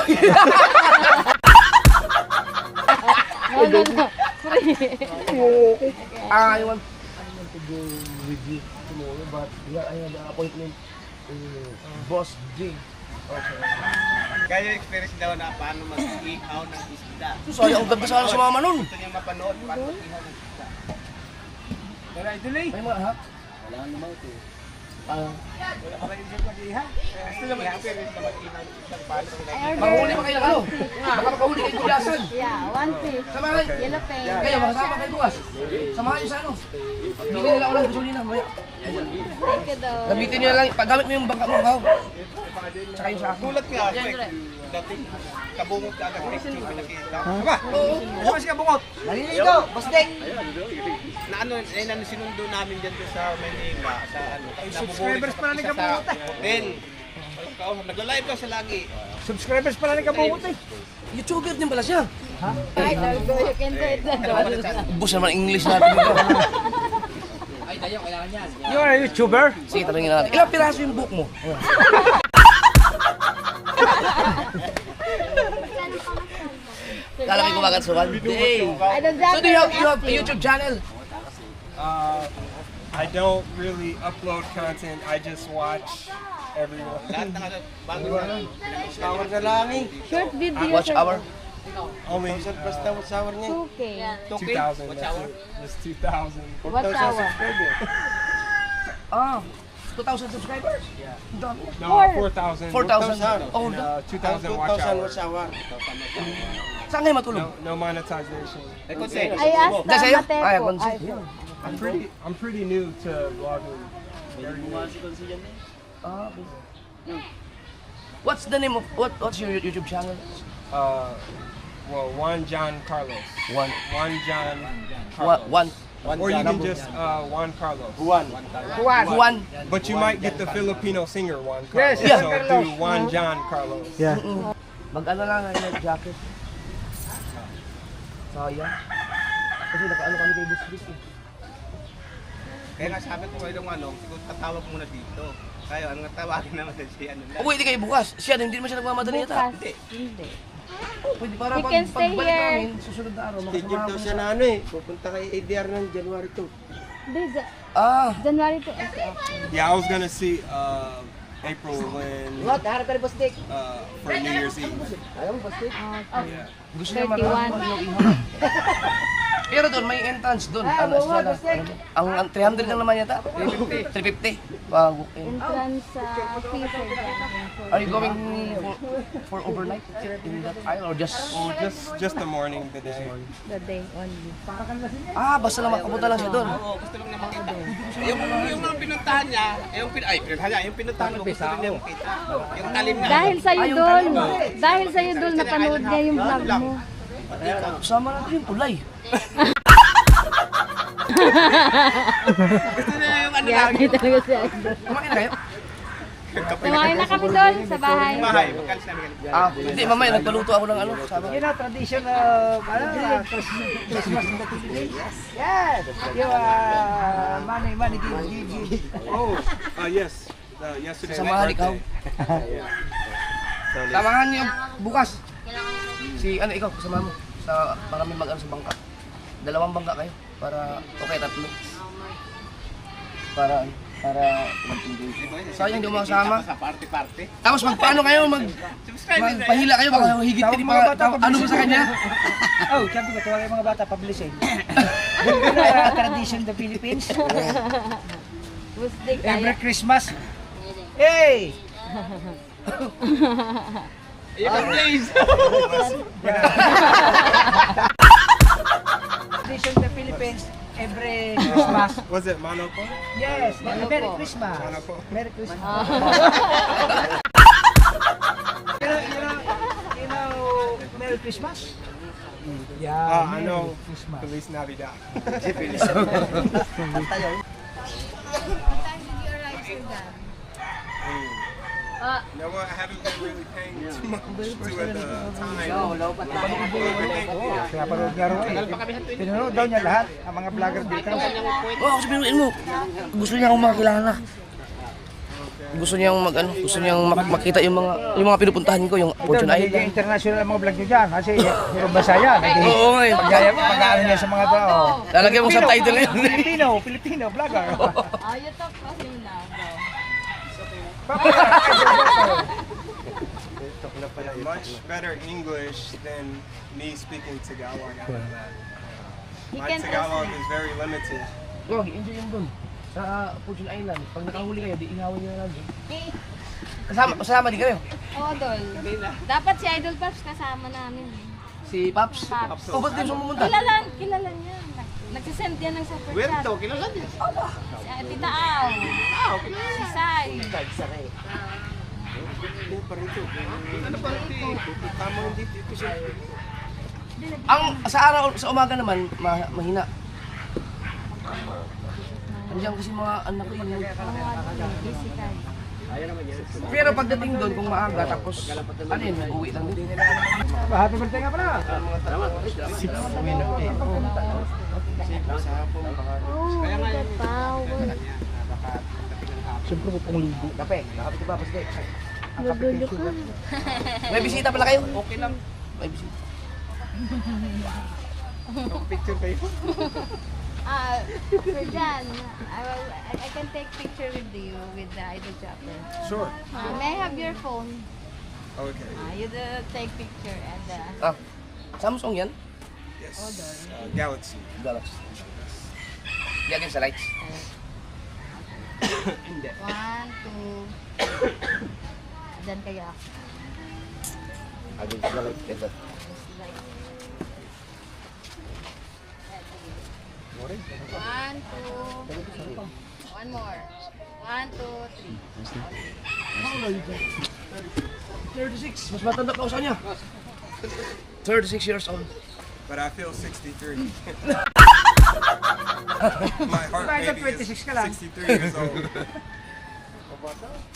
No. I want to go with you tomorrow, but yeah, I have an appointment Boss D. Okay. Kaya experience daw na paano mag-ihaw ng isda. Sayang ang ganda sana sa mama nun. Gusto niya mapanood paano mag-ihaw ng isda. Pero idol eh. May mga ha? Wala naman ito. Mahuli pa kayo ng ano? Baka makahuli kayo gulasan. Yeah, one fish. Samahan. Yellow pen. Kayo, makasama kayo bukas. Samahan nyo sa ano. Bigyan nila ako ng gasolina. Maya. Thank you daw. Gamitin nyo na lang. Paggamit mo yung bangka mo, Kao. Tsaka yung sa akin. Gulat nga, dating kabungot ka agad texting pinakita. Aba, oo, si kabungot. Naliligo, Bustik! Na ano, sinundo namin dyan sa Manila, sa ano. Subscribers pala ni Kabungot eh. Then, nagla-live daw siya lagi. Subscribers pala ni Kabungot eh. YouTuber din pala siya. Ay, Dargo, you can do it na. Ubus naman English natin dito. Ay, tayo, kailangan yan. You are a YouTuber? Sige, tanongin natin. Ilang piraso yung book mo? Kala ko kumagat sa one day. I don't So do you have a YouTube channel? I don't really upload content, I just watch everyone. Tawag na lang eh. short video. Watch hour? Only Basta watch hour niya. 2K. 2,000, that's it. Just 2,000. What hour? Ah, 2,000 subscribers? Yeah. Dami. No, 4,000. 4,000. Oh, And, 2,000 watch 2,000 hours. watch hour. saan kayo matulog? No monetization. I asked Dahil sa'yo? Mateco. Ay, consent. I'm pretty new to vlogging. Ah, okay. What's the name of, what's your YouTube channel? Well, Juan John Carlos. One. Juan John Carlos. One. Or you can just Juan Carlos. Juan. But you might get the Filipino singer Juan Carlos. Yes, So Carlos. do Juan John Carlos. Yeah. Mag-ano lang, light jacket. Sayang. Kasi naka-ano kami kay Busrik eh. Kaya nga sabi ko kayo ano, siguro tatawag muna dito. Kayo, ang tawagin naman siya ano na. Pwede kayo bukas. Siya, hindi naman siya nagmamadali yata. Bukas. Hindi. Pwede para He can stay pagbalik here. namin, susunod na araw, Schedule makasama daw ako siya sa... na ano eh. Pupunta kay ADR ng January 2. Hindi, Ah, January 2. Okay. Yeah, I was gonna see April when What? Harap ka rin Bustik. for New Year's Eve. Ayaw mo Bustik? Yeah. gusto niya 31. marami yung ihaw. Pero doon, may entrance doon. Ano, ang 300 lang naman yata. 350. Pag Entrance sa fee for that. Are you going for overnight in that aisle or just... Just the morning, the day. The day only. Ah, basta lang makapunta lang siya doon. Gusto lang niya makita. Yung mga pinuntahan niya, yung pinuntahan mo, gusto rin niya makita. Yung talim na. Dahil sa'yo doon. Dahil sa'yo doon, napanood niya yung vlog mo. Sama natin yung tulay. Gusto niya yung ano Yeah, lagi. talaga siya. Kumain na kayo? Kumain na kami doon sa bahay. Bahay, magkalis namin ganun. Ah, hindi, mamaya nagpaluto ako ng ano. Sama. You know, tradition Christmas in the Philippines? Yes! Yung money, give. Oh, yes. Yesterday. Samahan ikaw. Samahan niyo bukas. Si ano ikaw, kasama mo. Para may mag-ano sa bangka. 2 bangka kayo. Para, okay, 3. Para sayang di mo makasama. Sa party-party. Tapos magpaano kayo, magpahila kayo, baka higit Tawag din mga pa. bata, Ano ba sa kanya? Oh, sabi ko, tawagin mga bata, publishin. Tradition in the Philippines. Busdik Every tayo. Christmas. Hey! Tradition in the Philippines. Every Christmas. Was it Monopo? Yes, Merry Christmas. Monopo. Merry Christmas. You know Merry Christmas? Yeah. I know. Christmas. Feliz Navidad. You know what? I haven't been really paying too much to it time. Low pa tayo. Kaya parood nga rin. Pinanood daw niya lahat, ang mga vlogger dito. Oo, kasi binuin mo. Gusto niya akong makilala. Gusto niyang gusto niyang makita yung mga pinupuntahan ko, yung Fortune Ito, Island. international ang mga vlog niyo dyan. Kasi yung Basaya. Oo nga eh. Pag-ano niya sa mga tao. Lalagyan mo subtitle ngayon. Filipino vlogger. You talk kasi now. Much better English than me speaking Tagalog. I know that. He My can Tagalog translate. is very limited. Oh, enjoy yung doon. Sa Fortune Island, pag nakahuli kayo, di ingawin nyo na lang doon. Kasama din kayo. Oo, Dol. Dapat si Idol Pops kasama namin. Si Paps. Paps. O, ba't din siya pumunta? Kilala niya. Nagsisend yan ng super chat. Wento, kilala niya. Si Tita Au. Si Sai. Ang sa araw, sa umaga naman, mahina. Andiyan kasi mga anak ko yun. Busy ka. Pero pagdating doon, kung maaga, tapos ano yun, uwi lang din. Happy birthday nga pala! Oh, the power. Siyempre ko pong ligo. Kape, nakapit ka ba? Paske. Magulo ka. May bisita pala kayo? Okay lang. May bisita. Picture kayo. Sir John, I can take picture with you with the Idol Chopper. Sure. May I have your phone? Okay. You take picture and Samsung yan? Yes. Galaxy. Galaxy. Lagyan sa lights. 1, 2. Diyan kayo ako. Lagyan sa lights. Ito. One, two, three. One more. 1, 2, 3. 36. Mas matanda pa ako sa kanya. 36 years old. But I feel 63. My heart baby is 63 years old.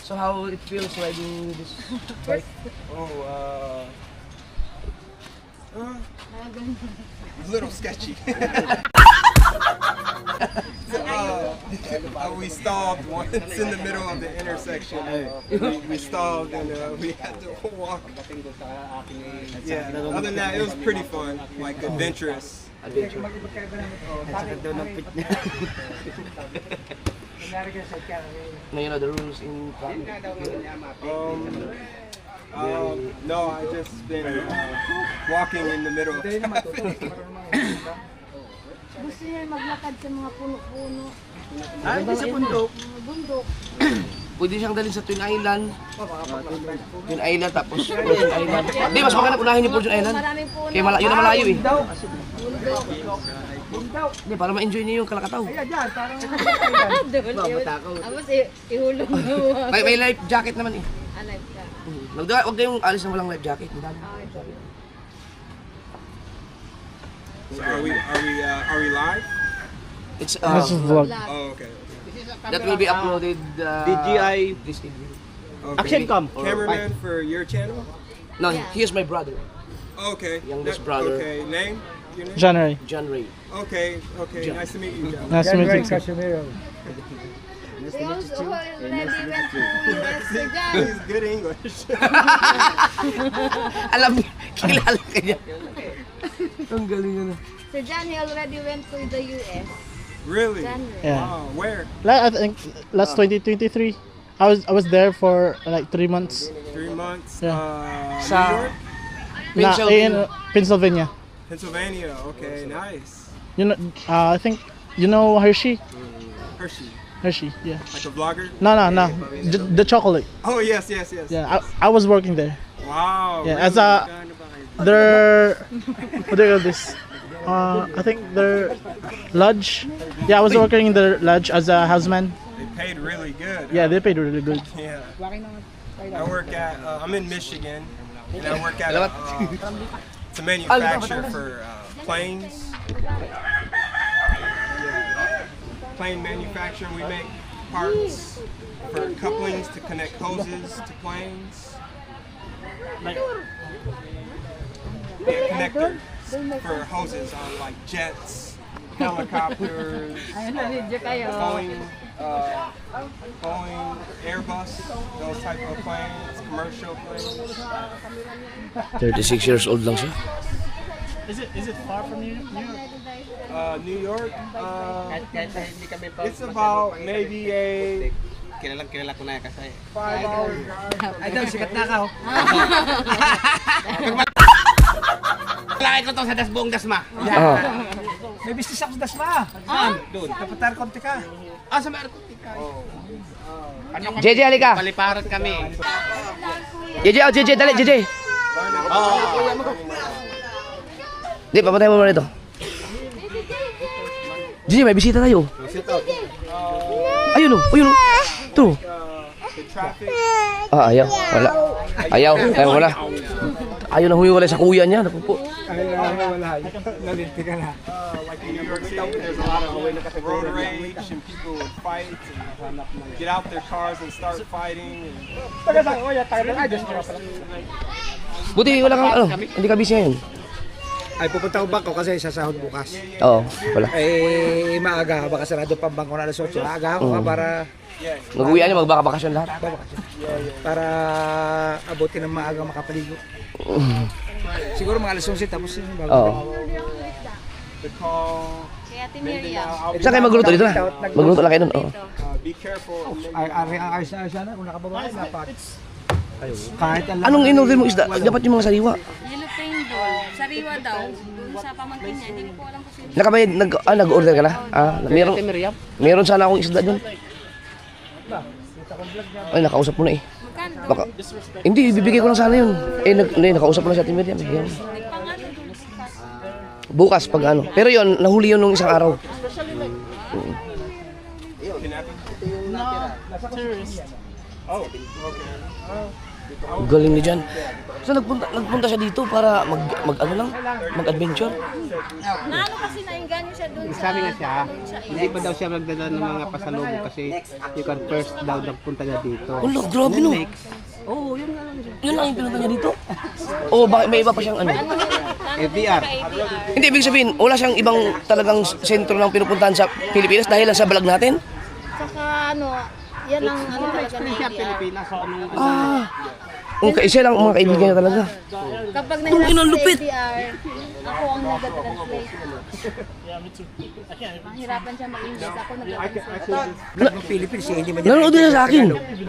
So how it feels riding this bike? Oh, a little sketchy. We stalled once in the middle of the intersection. We stalled and we had to walk. Yeah, other than that, it was pretty fun, like adventurous. Adventure. Now you know the rules in traffic. No, I just been walking in the middle of traffic. Gusto niya maglakad sa mga puno-puno. Hindi sa bundok. Bundok. Pwede siyang dalhin sa Twin Island. Twin Island tapos Fortune Island. Hindi, mas maganda unahin yung Fortune Island. Maraming puno. Kaya yun na malayo eh. Bundok. Hindi, para ma-enjoy niyo yung Kalakataw. Tapos ihulog mo. May life jacket naman eh. Alive ka. Huwag kayong alis na walang life jacket. So are we live? It's This is vlog. Oh, okay. that will be uploaded DJI this evening. Okay. Action Cam. Cameraman for your channel? No, he is my brother, Okay. Youngest brother. Okay. Name? Your name? January. John Ray. Okay. Okay. Nice to meet you, John. Nice to meet you. They also already went to US to John. He's good English. Alam niya, kilala ka niya. Ang galing ano. So John, he already went to the US. Really? January. Yeah. Oh, where? I think last 2023. I was there for like 3 months. 3 months. Yeah. New Sa- York, In Pennsylvania. Pennsylvania. Okay, nice. You know, I think you know Hershey. Hershey, Yeah. like a vlogger. No. The chocolate. Oh yes. Yeah. I was working there. Wow. Yeah. really? As a their what do you call this? I think their lodge. Yeah, I was working in their lodge as a houseman. They paid really good. Yeah, they paid really good. Yeah. I work at. I'm in Michigan, and I work at it's a manufacturer for planes. Plane manufacturing. We make parts for couplings to connect hoses to planes. Yeah, connectors for hoses on like jets, helicopters, Boeing, Airbus, those type of planes, commercial planes. 36 years old lang siya. Is it far from New York? New York, it's about maybe a Kilala ko na yan kasi. 5-hour drive. Idol, sikat na ka. Laki ko to sa buong dasma. Oh. May business ako sa Dasma. Doon. Kapatar konti ka. Ah, sa Marco Tika. JJ, halika. Paliparan kami. JJ, oh, JJ, dali, JJ. Di, papatay mo muna ito. JJ, may bisita tayo. Ayun o, ayun o. Ito. Ah, ayaw. Wala. Ayaw. Ayaw, wala. Ayaw na humiwalay sa kuya niya. Napupo. Wala. Nalinti ka na. Like in New York State, there's a lot of road rage and people would fight and get out their cars and start fighting. Buti wala kang ano. Hindi ka busy ngayon. Ay, pupunta ko bangko kasi sasahod bukas. Oo, wala. Eh, maaga. Baka sarado pa bangko na alas 8. Maaga ako ka para... Mag-uwian niya, magbakabakasyon lahat. Para abutin ng maaga makapaligo. Siguro mga alas 11 tapos yun. Oo. Kaya Miriam. Saan kayo magluto? Dito na. Magluto lang kayo nun. Oo. Be careful. Ang ayos na sana kung nakababae dapat. Kahit ang Anong in-order mo isda? Dapat yung mga sariwa. Yellow pain doll. Sariwa daw. Doon sa pamangkin niya. Hindi ko alam kung sino. Nakabayad, nag-order ka na? Meron sana akong isda dun. Ay, nakausap mo na eh. Magkano Baka, hindi, ibibigay ko lang sana yun. Nakausap mo na si Ate Miriam. Yun. Nagpangano doon sa kas. Bukas pag ano. Pero yun, nahuli yun nung isang araw. Galing ni Jan. So nagpunta siya dito para mag-adventure. Naano kasi nainganyo siya doon sa... Sabi nga siya, hindi pa daw siya magdala ng mga pasalubong kasi you can first daw nagpunta na dito. Wala, grabe no. Oo, yun nga lang. Yun lang yung pinunta niya dito. Oo, bakit may iba pa siyang ano? ADR. Hindi, ibig sabihin, wala siyang ibang talagang sentro ng pinupuntahan sa Pilipinas dahil lang sa vlog natin. Saka ano, yan ang ano talaga na Siya ADR. Pilipinas. So, anong Isa lang mga kaibigan niya talaga. Kapag Ang inang nahirap sa lupit. ADR, ako ang nag-translate. Mahirapan siya mag-English, ako nag-translate. Philippines siya, hindi man Nanonood niya sa akin.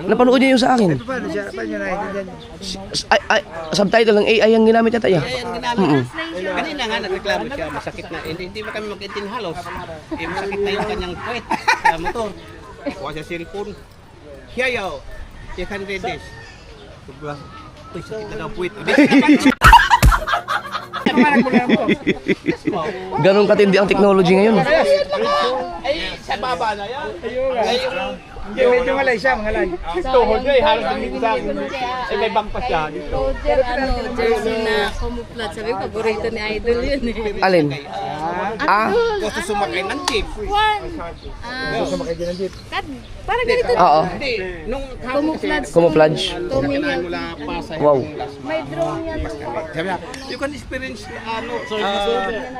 Napanood niya yung sa akin. Paano siya naiintindihan? Subtitle ng AI ang ginamit niya tayo. Kanina nga nagreklamo siya, masakit na. Hindi ba kami mag-intin halos? Eh, masakit na yung kanyang puwet sa motor. Kuha siya cellphone. Hiyaw, you can read this. Uy, sakit na daw puwet. Ganon katindi ang technology ngayon. Ay, sa baba na yan. Medyo malay siya, mga lay. Tuhod niya, halos nandito sa akin. Eh, may bang pa siya dito. Roger, jersey na camouflage. Sabi ko, paborito ni Idol yun eh. Alin? Gusto sumakay ng jeep. Sumakay din ng jeep. Parang ganito. Oo. Hindi, nung Camouflage. Camouflage. Tommy Pagkakaan mula pa sa Wow. May drone yan. Sabi niya, you can experience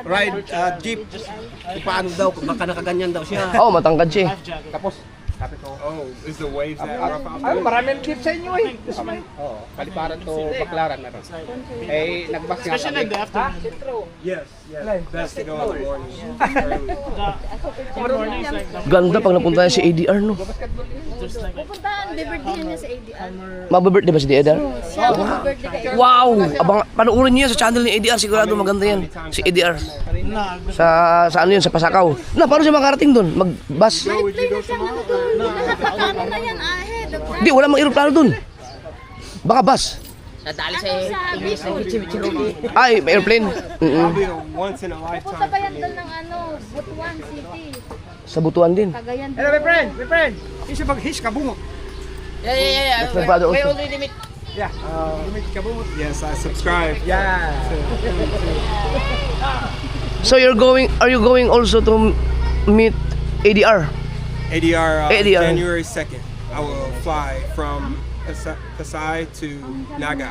ride jeep. Kung paano daw, kung baka nakaganyan daw siya. Oo, matangkad siya eh. Tapos, sabi ko, Oh, is the waves that rough out Ay, there? maraming jeep sa inyo eh. oo, Paliparan to Baclaran meron. Eh, nagbas nga kami. Yes, yes. Best to go in the morning. Ganda pag napunta niya si ADR no. Pupuntaan, birthday niya sa ADR. Mag-birthday ba si ADR? Siya, birthday kay Wow! Abang, panoorin niyo yan sa channel ni ADR. Sigurado maganda yan. Si ADR. Sa ano yun? Sa Pasakaw. Na, paano siya makarating doon? Mag-bus? Play na siya ano doon. Nakapagkano na yan, ahead. Hindi, wala mang aeroplano doon. Baka bus. Nadali Ano sa Bicho? Ay, may airplane. Probably a once in a Punta lifetime. ba yan doon ng ano, Butuan City? Sa Butuan din. Cagayan Hello, my friend. Isa pag-hish kabungo. That's my brother also. Yeah. Limit kabungo. Yes, I subscribe. Yeah. So are you going also to meet ADR? ADR, ADR. January 2nd. I will fly from Pasay to Naga.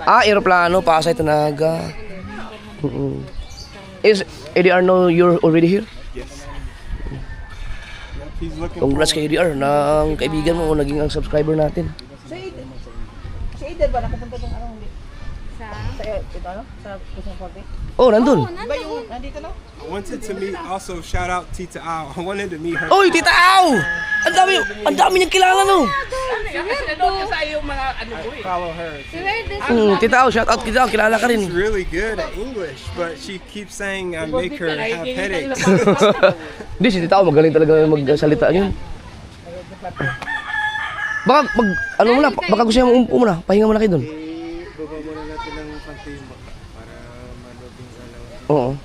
Aeroplano, Pasay to Naga. Is ADR know you're already here? Yes. He's looking Congrats kay ADR, ng kaibigan mo, naging ang subscriber natin. Si Eden ba nakapunta tong araw hindi? Sa? Ito ano? Sa Pusong Forte? Oh, nandun. Ba yung nandito no? I wanted to meet, also shout out Tita Al. I wanted to meet her. Oy, Tita Au! Ang dami niyang kilala no. Nanood ka sa iyong mga ano ko eh. Follow her. Tita Au, shout out Tita Au, kilala ka rin. She's really good at English, but she keeps saying I make her have headaches. Hindi, si Tita Au, magaling talaga magsalita yun. Baka, ano muna, baka gusto niya umupo muna, pahinga muna kayo dun. Baba muna natin ng konti para malubing Oo.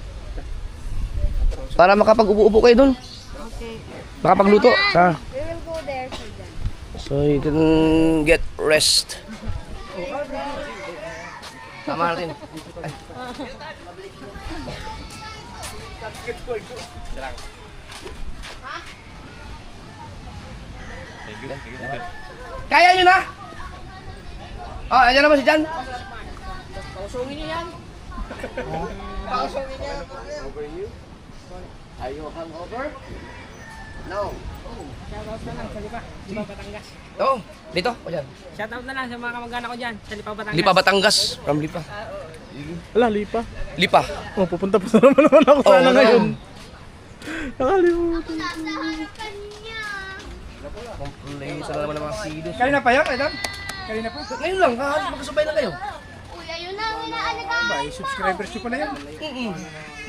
Para makapag-upo-upo kayo dun. Okay. Makapagluto. Ha? We will go there for that. So you can get rest. Tama natin. Ay. Kaya nyo na? Oh, ayan naman si Jan. Pausungin niyo yan. Pausungin niyo. Are you hungover? No. Shoutout na lang sa Lipa Batangas. Oo, dito. O dyan. Shoutout na lang sa mga kamag-anak ko dyan sa Lipa Batangas. Lipa Batangas. From Lipa. Wala, lipa. Lipa. Oh, pupunta pa naman ako Oo, sana ano? ngayon. Nakalimutan. Isa na naman ng mga silos. Kanina pa yan, Adam? Kanina pa? Ngayon lang, kahit magkasabay na kayo. Kuya, yun ang inaalagaan. Ba, subscribers nyo pa na yan.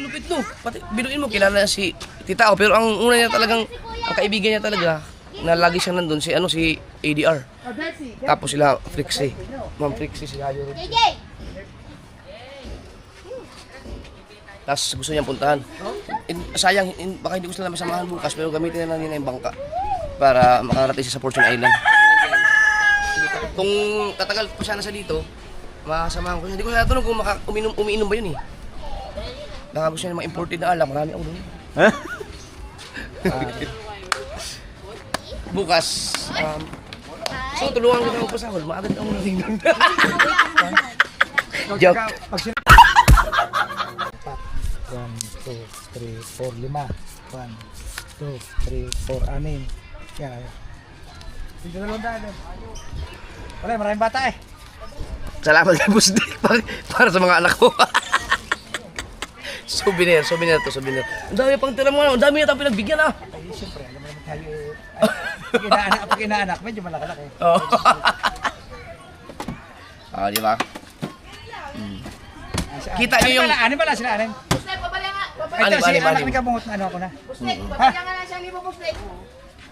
Lupit no. Pati binuin mo, kilala si Tita Au. Pero ang una niya talagang, ang kaibigan niya talaga, na lagi siya nandun, si ADR. Tapos sila, Frixie. Ma'am Frixie, si Hayo rin. JJ! Tapos gusto niyang puntahan. Sayang, baka hindi ko sila masamahan bukas, pero gamitin na lang nila yung bangka para makarating siya sa Fortune Island. Kung tatagal pa siya nasa dito, makasamahan ko siya. Hindi ko siya natanong kung umiinom ba yun eh. Baka gusto niya ng mga imported na alak, marami ako doon. Bukas, so tulungan ko na magpasahol, maagad ako natin doon. Joke. 1, 2, 3, 4, 5. 1, 2, 3, 4, 6. Yan. Dito na lang dahil. Wala, maraming bata eh. Salamat kay Boss Dick para sa mga anak ko. Souvenir to, souvenir. Ang dami pang tira mo, ang dami na tayong pinagbigyan ah. Ay, siyempre, alam mo naman tayo. Pag inaanak, medyo malaki-laki. Oo. Ah, di ba? Kita niyo yung... Anin pala sila, anin? Busnek, babala nga. Ay, ito, si Anim. anak ni Kabungot na ano ako na. Busnek, babala nga na siya libo, Busnek.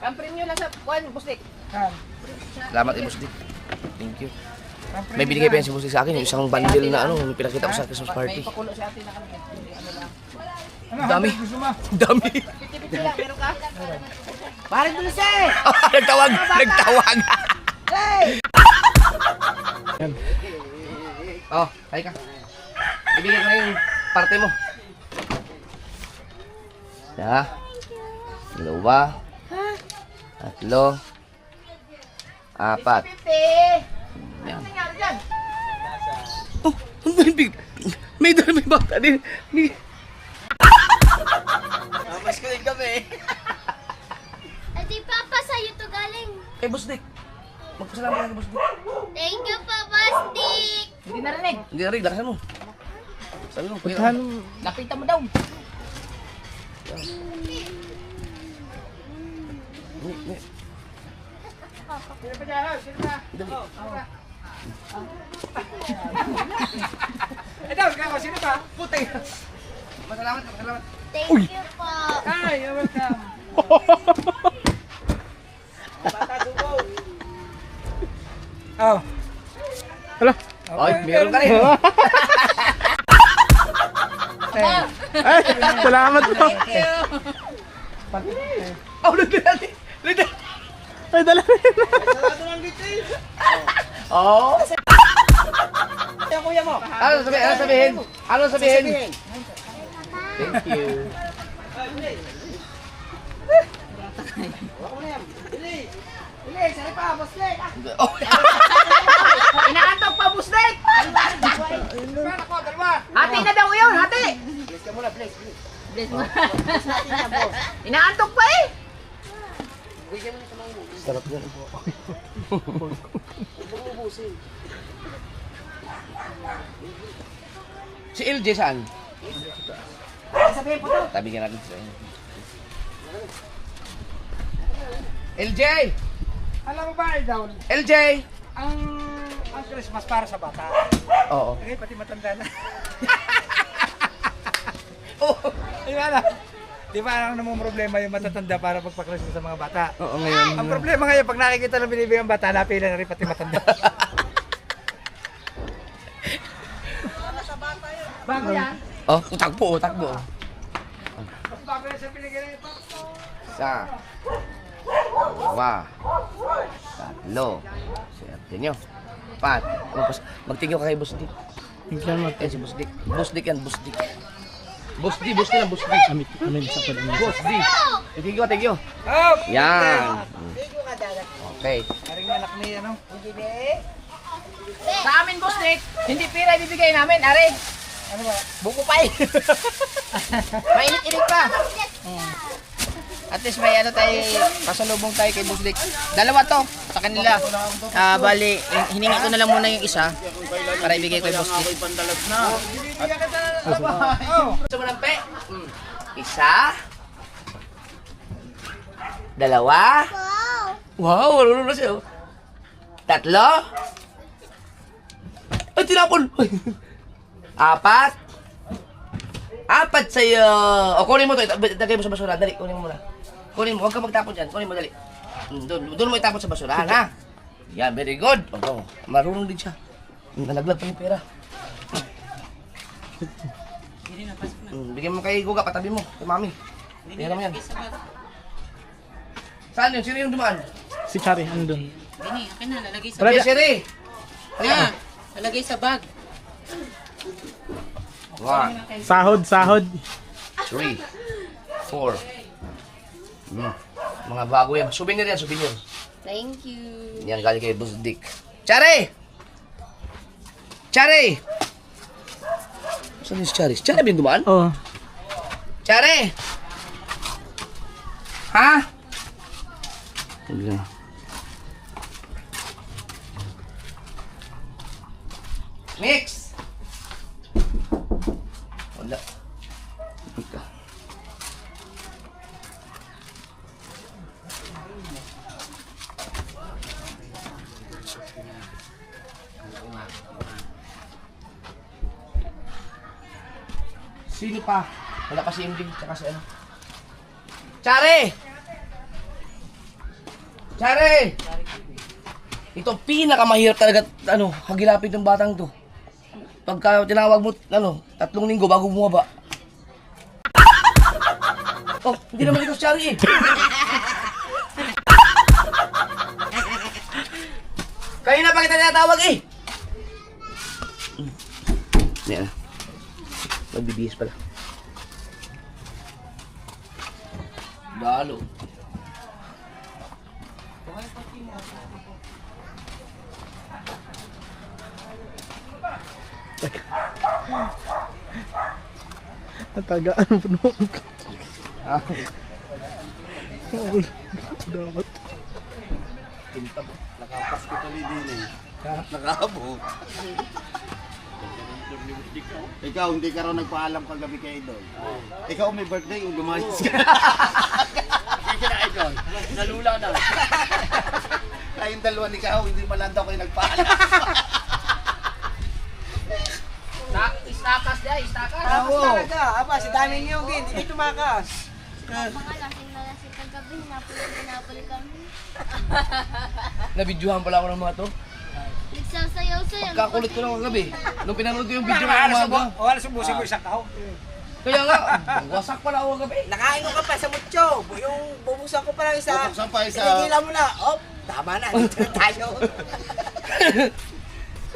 Ang premium lang sa kuwan, Busnek. Salamat kay Boss Dick. Thank you. May binigay pa yan si Boss Dick sa akin, yung isang bundle na ano, yung pinakita ko sa Christmas party. Pakulo si ate na kami. Ano, Dami. gusto mo? Dami. Piti-piti lang, meron ka? Parang tulis eh! Nagtawag. Oh, hay ka. Ibigay ko na yung parte mo. Isa. Dalawa. Tatlo. Apat. Yan. Ano nangyari dyan? Oh, may bata din. Mas kulit kami. Ate Papa, sa'yo to galing. Kay Boss Dick. Magpasalamat ka kay Boss Dick. Thank you, Papa Stick. Hindi narinig. Hindi na rin, lakasan mo. Sabi mo, Puntahan. Lapitan mo daw. Ito, sino pa? Putay. Masalamat. Thank you po. Ay, you're welcome. Oh. Hala. Ay, meron ka rin. Ay, salamat po. Oh, nagdali. Ay, dala rin. Oh. Yung kuya mo. Ano sabihin? Thank you. Bilis, sali pa, Busnek. Oh. Inaantok pa, Busnek. Hati na daw yun, hati. Bilis ka muna, bilis. Bilis mo. Inaantok pa eh. Sarap yan. Si LJ saan? Sabihin po to. Tabi ka natin sa inyo. LJ! Alam mo ba, Idol? LJ! Ang Christmas para sa bata. Oo. Okay, pati matanda na. Oh, Di ba na? Di ba ang namang problema yung matatanda para pagpa-Christmas sa mga bata? oo ngayon. Ang problema ngayon, pag nakikita ng binibigyan bata, napila na rin pati matanda. Bago yan. Oh, takbo, takbo. Bago yan sa binigyan ng ito. Isa. Dalawa. Tatlo. Swerte nyo. Apat. Magtingin ka kay Boss Dick. Yan si Boss Dick. Boss Dick yan, Boss Dick. Boss Dick, Boss Dick lang, Boss Dick. Amin sa pag Boss Dick. Thank you, thank you. Oh! Yan. Okay. Karing anak ni ano? Sa amin, boss Nick, hindi pira ibibigay namin, are. Ano ba? Buko pa eh. Mainit-init pa. At least may ano tayo, pasalubong tayo kay Boss Nick. Dalawa to sa kanila. Bali, hiningi ko na lang muna yung isa para ibigay kay Boss Nick. Gusto mo ng pe? Isa. Dalawa. Wow, marunong na siya. Tatlo. Ay, tinapon. Apat. Apat sa'yo. O, kunin mo to. Itagay mo sa basura. Dali, kunin mo muna. Kunin mo. Huwag ka magtapon dyan. Kunin mo, dali. Doon mo itapon sa basura, ha? Yan, very good. O, marunong din siya. Nalaglag pa yung pera. Bigyan mo kay Guga, patabi mo. Kay Mami. Pera mo yan. Saan yun? Sino yung dumaan? Si Chari, andun. Dini, akin na, lalagay sa Yes, Siri. Kaya, lalagay sa bag. 1, Sahod, sahod. 3, 4. Mga bago yan. Souvenir yan, souvenir. Thank you. Yan, galing kay Boss Dick. Chari! Chari! Saan yung si Chari? Si Chari ba yung dumaan? Oh. Chari! Ha? Wala. Mix! Wala. Ika. Sino pa? Wala pa si MD, tsaka si ano. Chare! Chare! Ito pinakamahirap talaga, ano, hagilapin ng batang to. Pagka tinawag mo, ano, 3 linggo bago bumaba. Oh, hindi naman ikaw si Chare eh. Kanina pa kita tinatawag eh. Yan. Magbibihis pala. Dalo. Natagaan mo puno. Ah, Dapat. Nakapas ko tali din eh. Nakahabo. Ikaw, hindi ka raw nagpaalam kagabi kay Idol. Ikaw may birthday, gumayos ka. Sige na, Idol. Nalula na. Kayong dalawa ni Kao, hindi malanda kayo nagpaalam. Istakas dyan, istakas. Talaga, aba, si daming yung hindi tumakas. Mga lasing na lasing kagabi, hinapol kami. nabidyohan pala ako ng mga to. Nagsasayaw-sayaw. Pagkakulit ko lang kagabi. Nung pinanood ko yung video ng umaga. Wala subusin mo isang kahon. Kaya nga, wasak pala ako kagabi. Nakain ko ka pa sa mucho. Yung bubuksan ko pa lang isa. Bubuksan pa isa. Pinigilan mo na. Oh, tama na. Dito na tayo.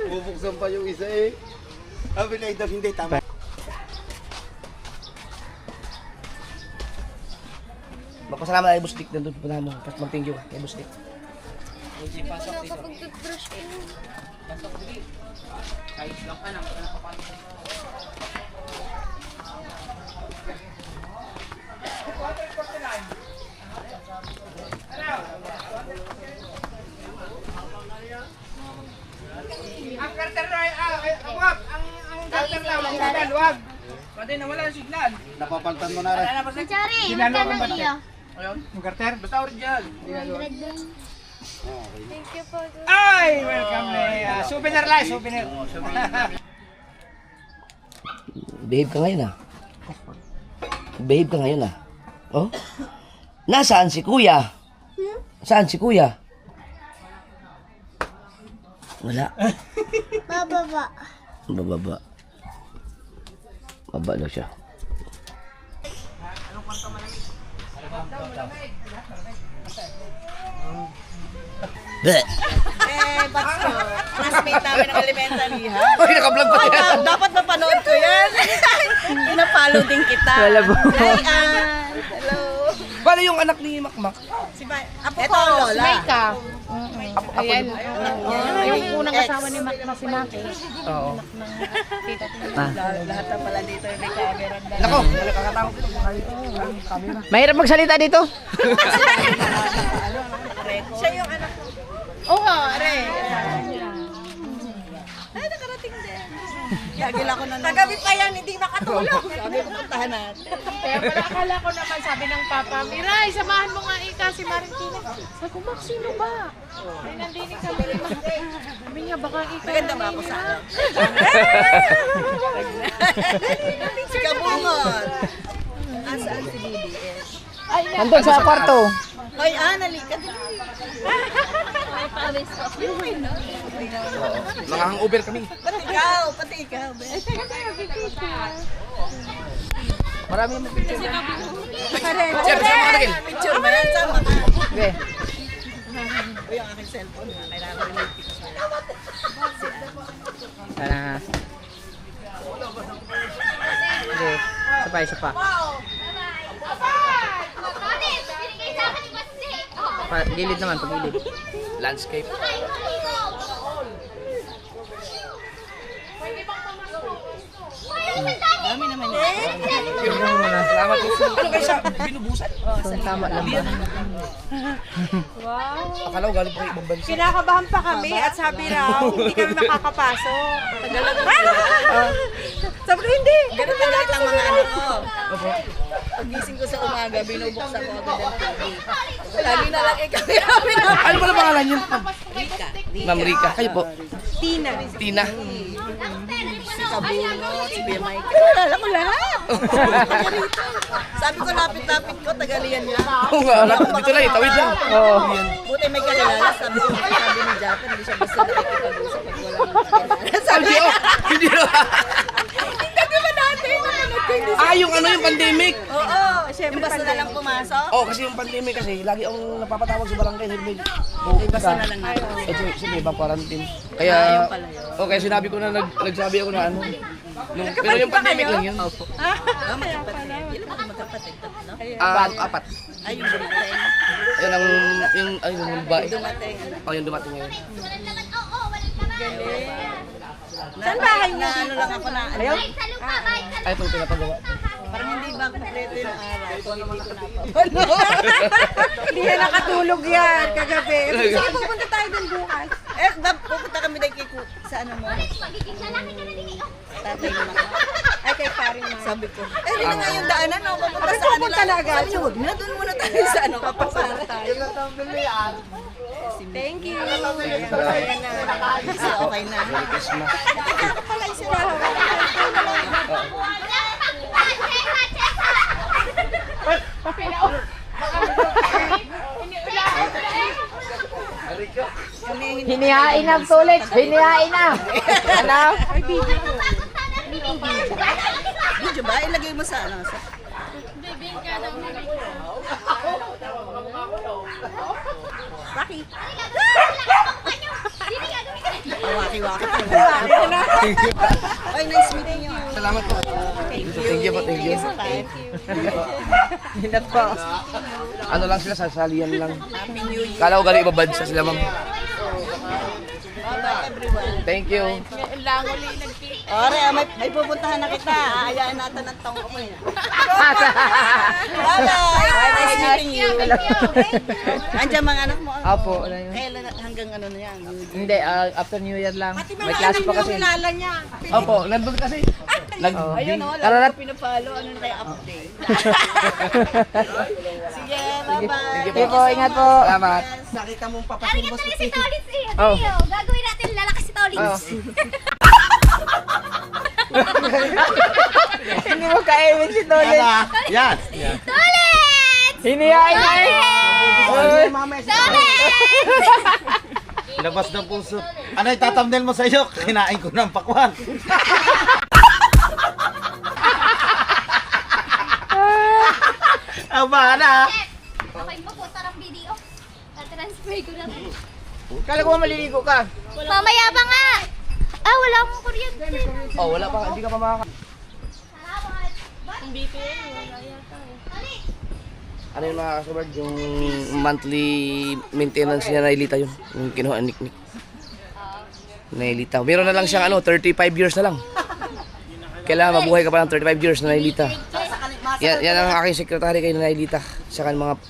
Bubuksan pa yung isa eh. Sabi na Idol, hindi, tama. Magpasalamat kay Boss Dick na doon. Punahan mo. Tapos mag-thank you kay Boss Dick. Hindi ko nakapag-toothbrush ko. Ayos lang ka nang nakapasok. Ang karter na, wag. Ang karter na, wag. Pwede na wala ang signal. Napapaltan mo na rin. Machari, Ginalo magkano ang bante. iyo? Yung karter? Basta original. 100 lang. Thank you po. Ay, welcome na. Souvenir lang, souvenir. Behave ka ngayon ah. Behave ka ngayon ah. Oh? Nasaan si kuya? Saan si kuya? Wala. Bababa. Bababa. Baba daw siya. Bleh. Classmate namin ng elementary, ha? Uy, naka-vlog pa yan. Dapat mapanood ko yan. Pinapalo din kita. Wala po. Hello. Paano yung anak ni Makmak? Si Apo ko, Lola. Maika. Ayan. Yung unang kasama ni Mac na si Maki. Oo. Lahat na pala dito yung may camera. Nako, nakakatawa ko itong camera. Mahirap magsalita dito. Siya yung anak ko. Oo nga, are. Ay, nakarating din. Gagil ako na. Kagabi pa yan, hindi makatulog. Sabi ko, puntahan natin. Kaya pala akala ko naman sabi ng Papa, Miray, samahan mo nga ika si Marentina. Sabi ko, Mac, sino ba? Ay, nandinig kami ni Mac. Sabi niya, baka ika. Maganda ba ako sa akin? Si Kabungot. Asaan si Bibi? Nandun sa kwarto. Hoy, nalika din. May pawis ko. Mga hangover kami. Pati ikaw. Marami yung picture. Siyempre, sama ka rin. Picture ba yan? Sama ka. Okay. Uy, ang aking cellphone. Kailangan ko rin yung picture. Sana. Okay. Isa pa. Gilid naman, pagilid. Landscape. Dami naman yan. Salamat po. Ano kayo sa binubusan? Tama lang ba? Akala ko galing pa ibang bansa. Kinakabahan pa kami at sabi raw, hindi kami makakapasok. Sabi ko, hindi. Ganun na lahat ang mga anak ko. Pagising ko sa umaga, binubuksan ko agad ang TV. Lagi na lang kami namin. Ano pala pangalan niyo? Rika. Ma'am Rika. Kayo po? Tina. Tina. Si Kabungot, si Bea Michael. Alam ko lahat. Sabi ko, lapit-lapit ko, tagalian lang. Oo nga, dito lang, tawid lang. Oo. Buti may kakilala. Sabi ni Japon, hindi siya basta nakikipag-usap pag walang Sabi ko, hindi ko. Hindi ba natin? Yung pandemic. Oo, syempre basta na lang pumasok. Oh, kasi yung pandemic kasi, lagi akong napapatawag sa barangay. Basta na lang natin. Ito, sige, ibang quarantine. Kaya, okay, sinabi ko na, nagsabi ako na ano. Pero yung pandemic lang yun. Opo. Magkapatid. Ilan ba magkapatid? Tatlo? Apat. Ay, yung dumating. Ayun yung babae. Dumating. Oh, yung dumating ngayon. Saan bahay niya? Ano lang ako na. Ayaw? Ay, ito yung pinapagawa. Parang hindi ba kompleto yung araw kung hindi ko napapalo. Hindi na nakatulog yan kagabi. Sige, pupunta tayo dun bukas. Pupunta kami dahil sa ano mo. Tatay mo. Ay, kay paring mo. Sabi ko. Hindi na nga yung daanan. Pupunta sa ano lang. Na agad. Sabi, huwag na. Doon muna tayo sa ano. Papasara tayo. Thank you. Okay na. Okay na. Merry Christmas. Nakakapalay sila. Hinihain na tulit. Hinihain na. Ano? Video ba? Ilagay mo sa ano? Sa... Rocky. Waki-waki. Ay, nice meeting you. Salamat po. Thank you po, thank you. Hinat po. Ano lang sila, sasalian lang. Happy New Year. Kala ko galing ibang bansa sila, ma'am. Bye-bye everyone. Thank you. Ore, may pupuntahan na kita. Aayaan natin ang taong ko yan. Bye-bye. Nice meeting you. Andiyan mga anak mo. Opo, wala yun. Kailan hanggang ano na yan? Hindi, after New Year lang. May klase pa kasi. Kilala niya. Opo, nandun kasi. Ayun o, lalo Tara, ko pinapalo. Ano na tayo update? Sige, bye-bye. Sige po, ingat po. Salamat. Nakita mong Arigato papasumbos na si Tolits eh. Oh. Ano yun? Gagawin natin lalakas si Tolits. Hindi mo kaibig si Tolit. Yan. Tolits! Hinihain na eh. Tolits! Labas ng puso. Ano yung tatamnel mo sa iyo? Kinain ko ng pakwan. Aba na. Okay mo po, tarang video. Na-transfer ko na. Kala ko maliligo ka. Mamaya pa nga! Ah, wala akong kuryente. Oh, wala pa, hindi ka pa makaka... Ang BPM, wala yata eh. Ano yung mga kasubad? Yung monthly maintenance niya na Elita yun. Yung kinuha ni Nick. Na Elita. Meron na lang siyang 35 years na lang. Kailangan mabuhay ka pa ng 35 years na Elita. Yan ang aking sekretary kay Nailita. Saka mga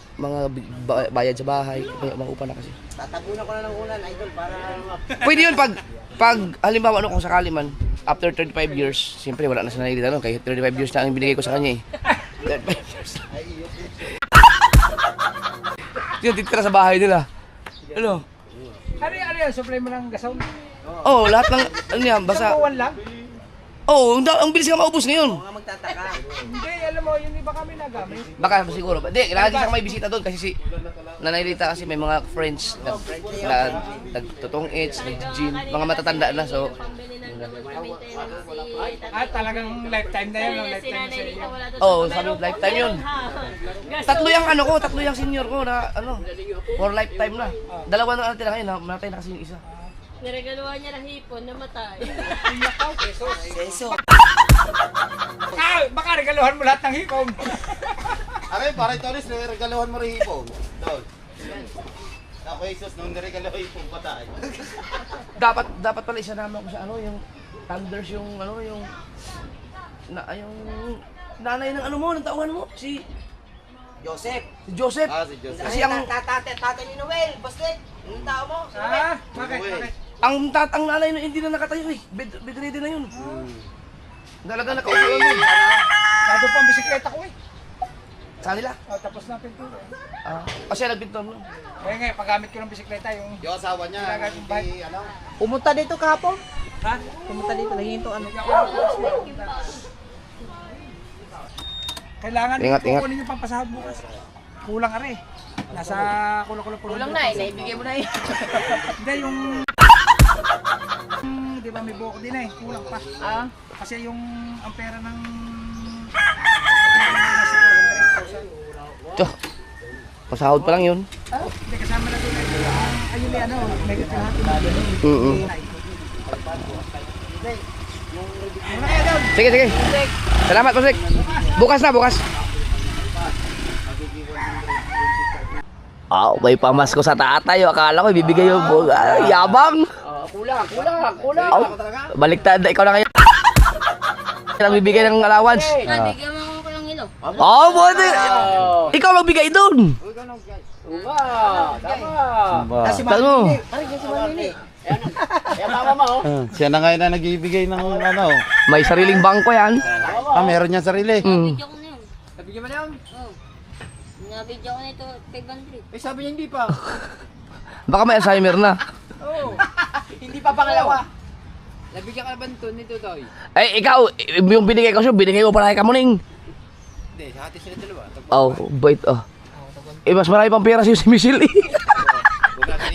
bayad sa bahay, mga upa na kasi. Tatabunan ko na ng ulan, idol, para... Pwede yun pag halimbawa kung sakali man, after 35 years, siyempre wala na si Nailita no, kaya 35 years na ang binigay ko sa kanya eh. 35 years. Yung titira sa bahay nila. Ano? Ano yan? Supply mo ng gasaw? Oh, lahat ng ano yan, basta. Buwan lang? Oh, ang bilis nga maubos ngayon. Hindi, alam mo, yung iba kami nagamit. Baka siguro. Hindi, lagi siyang may bisita doon kasi si Nanay Rita kasi may mga friends na nagtutong its, nag-gym, mga matatanda na so. Talagang lifetime na yun, lifetime na sa iyo. Oh, sabi mo lifetime yun. Tatlo yung senior ko na for lifetime na. Dalawa na natin ngayon, namatay na kasi yung isa. Niregaluhan niya ng hipon, namatay. Seso. Baka regaluhan mo lahat ng hipon. Aray, parang Toris, regaluhan mo rin hipon. Doon. Ako, Jesus, nung niregalo hipon patay. Dapat pala isa naman ko sa yung Thunders yung yung nanay ng ng tauhan mo si Joseph. Joseph. Si Joseph. Kasi ang Tatay ni Noel, Basket. Yung tao mo. Bakit? ang nanay no hindi na nakatayo eh. Bedridden na yun. Dalaga nakaupo yun. Nado pa ang bisikleta ko eh. Sa nila. Tapos na pintura. Kasi nagbinton mo. Kaya nga, paggamit ko ng bisikleta yung... Yung asawa niya, hindi, Pumunta dito kahapon. Ha? Pumunta dito, naghihinto ano. Kailangan Ingat. kukunin yung pampasahod bukas. Kulang ka rin. Nasa kulang-kulang po. Kulang na eh, naibigay mo na eh. Hindi, yung... Di ba may buhok din eh, kulang pa. Kasi yung ang pera ng... Tiyo. Pasahod pa lang yun. Hindi kasama na doon ayun negative lahat. Sige. Salamat, Pasik. Bukas. May pamasko sa tatay. Akala ko ibibigay yung yabang. Kulang. Baliktad na ikaw na ngayon. Lang bibigay ng allowance. Bigyan mo ko ng ilo. Buti. Ikaw magbigay doon. Tama. Tama. Siya na ngayon na nagbibigay ng May sariling bangko yan. meron niya sarili. Video ko na yun. Nabigyan mo na yun? Oo. Nabidyo ko na ito 500. Sabi niya hindi pa. Baka may Alzheimer na. Hindi pa pangalawa. Nabigyan ka na ba nito, Toy? Ay, ikaw, yung binigay ko siya, binigay ko para kay Kamuning. Hindi, hati sila dalawa. Bait. Mas marami pang pera si Michelle.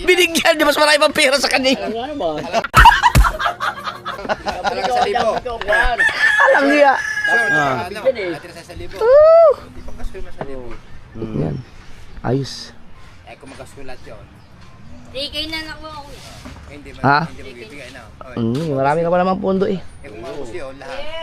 Binigyan niya, mas marami pang pera sa kanya. Sa libo. Alam niya. Yan. Ayos. Kung magkasulat yun. 3K na nakuha ko. Ha? Hindi magbibigay na. Marami ka pa namang pondo eh. Kung maubos yun, lahat.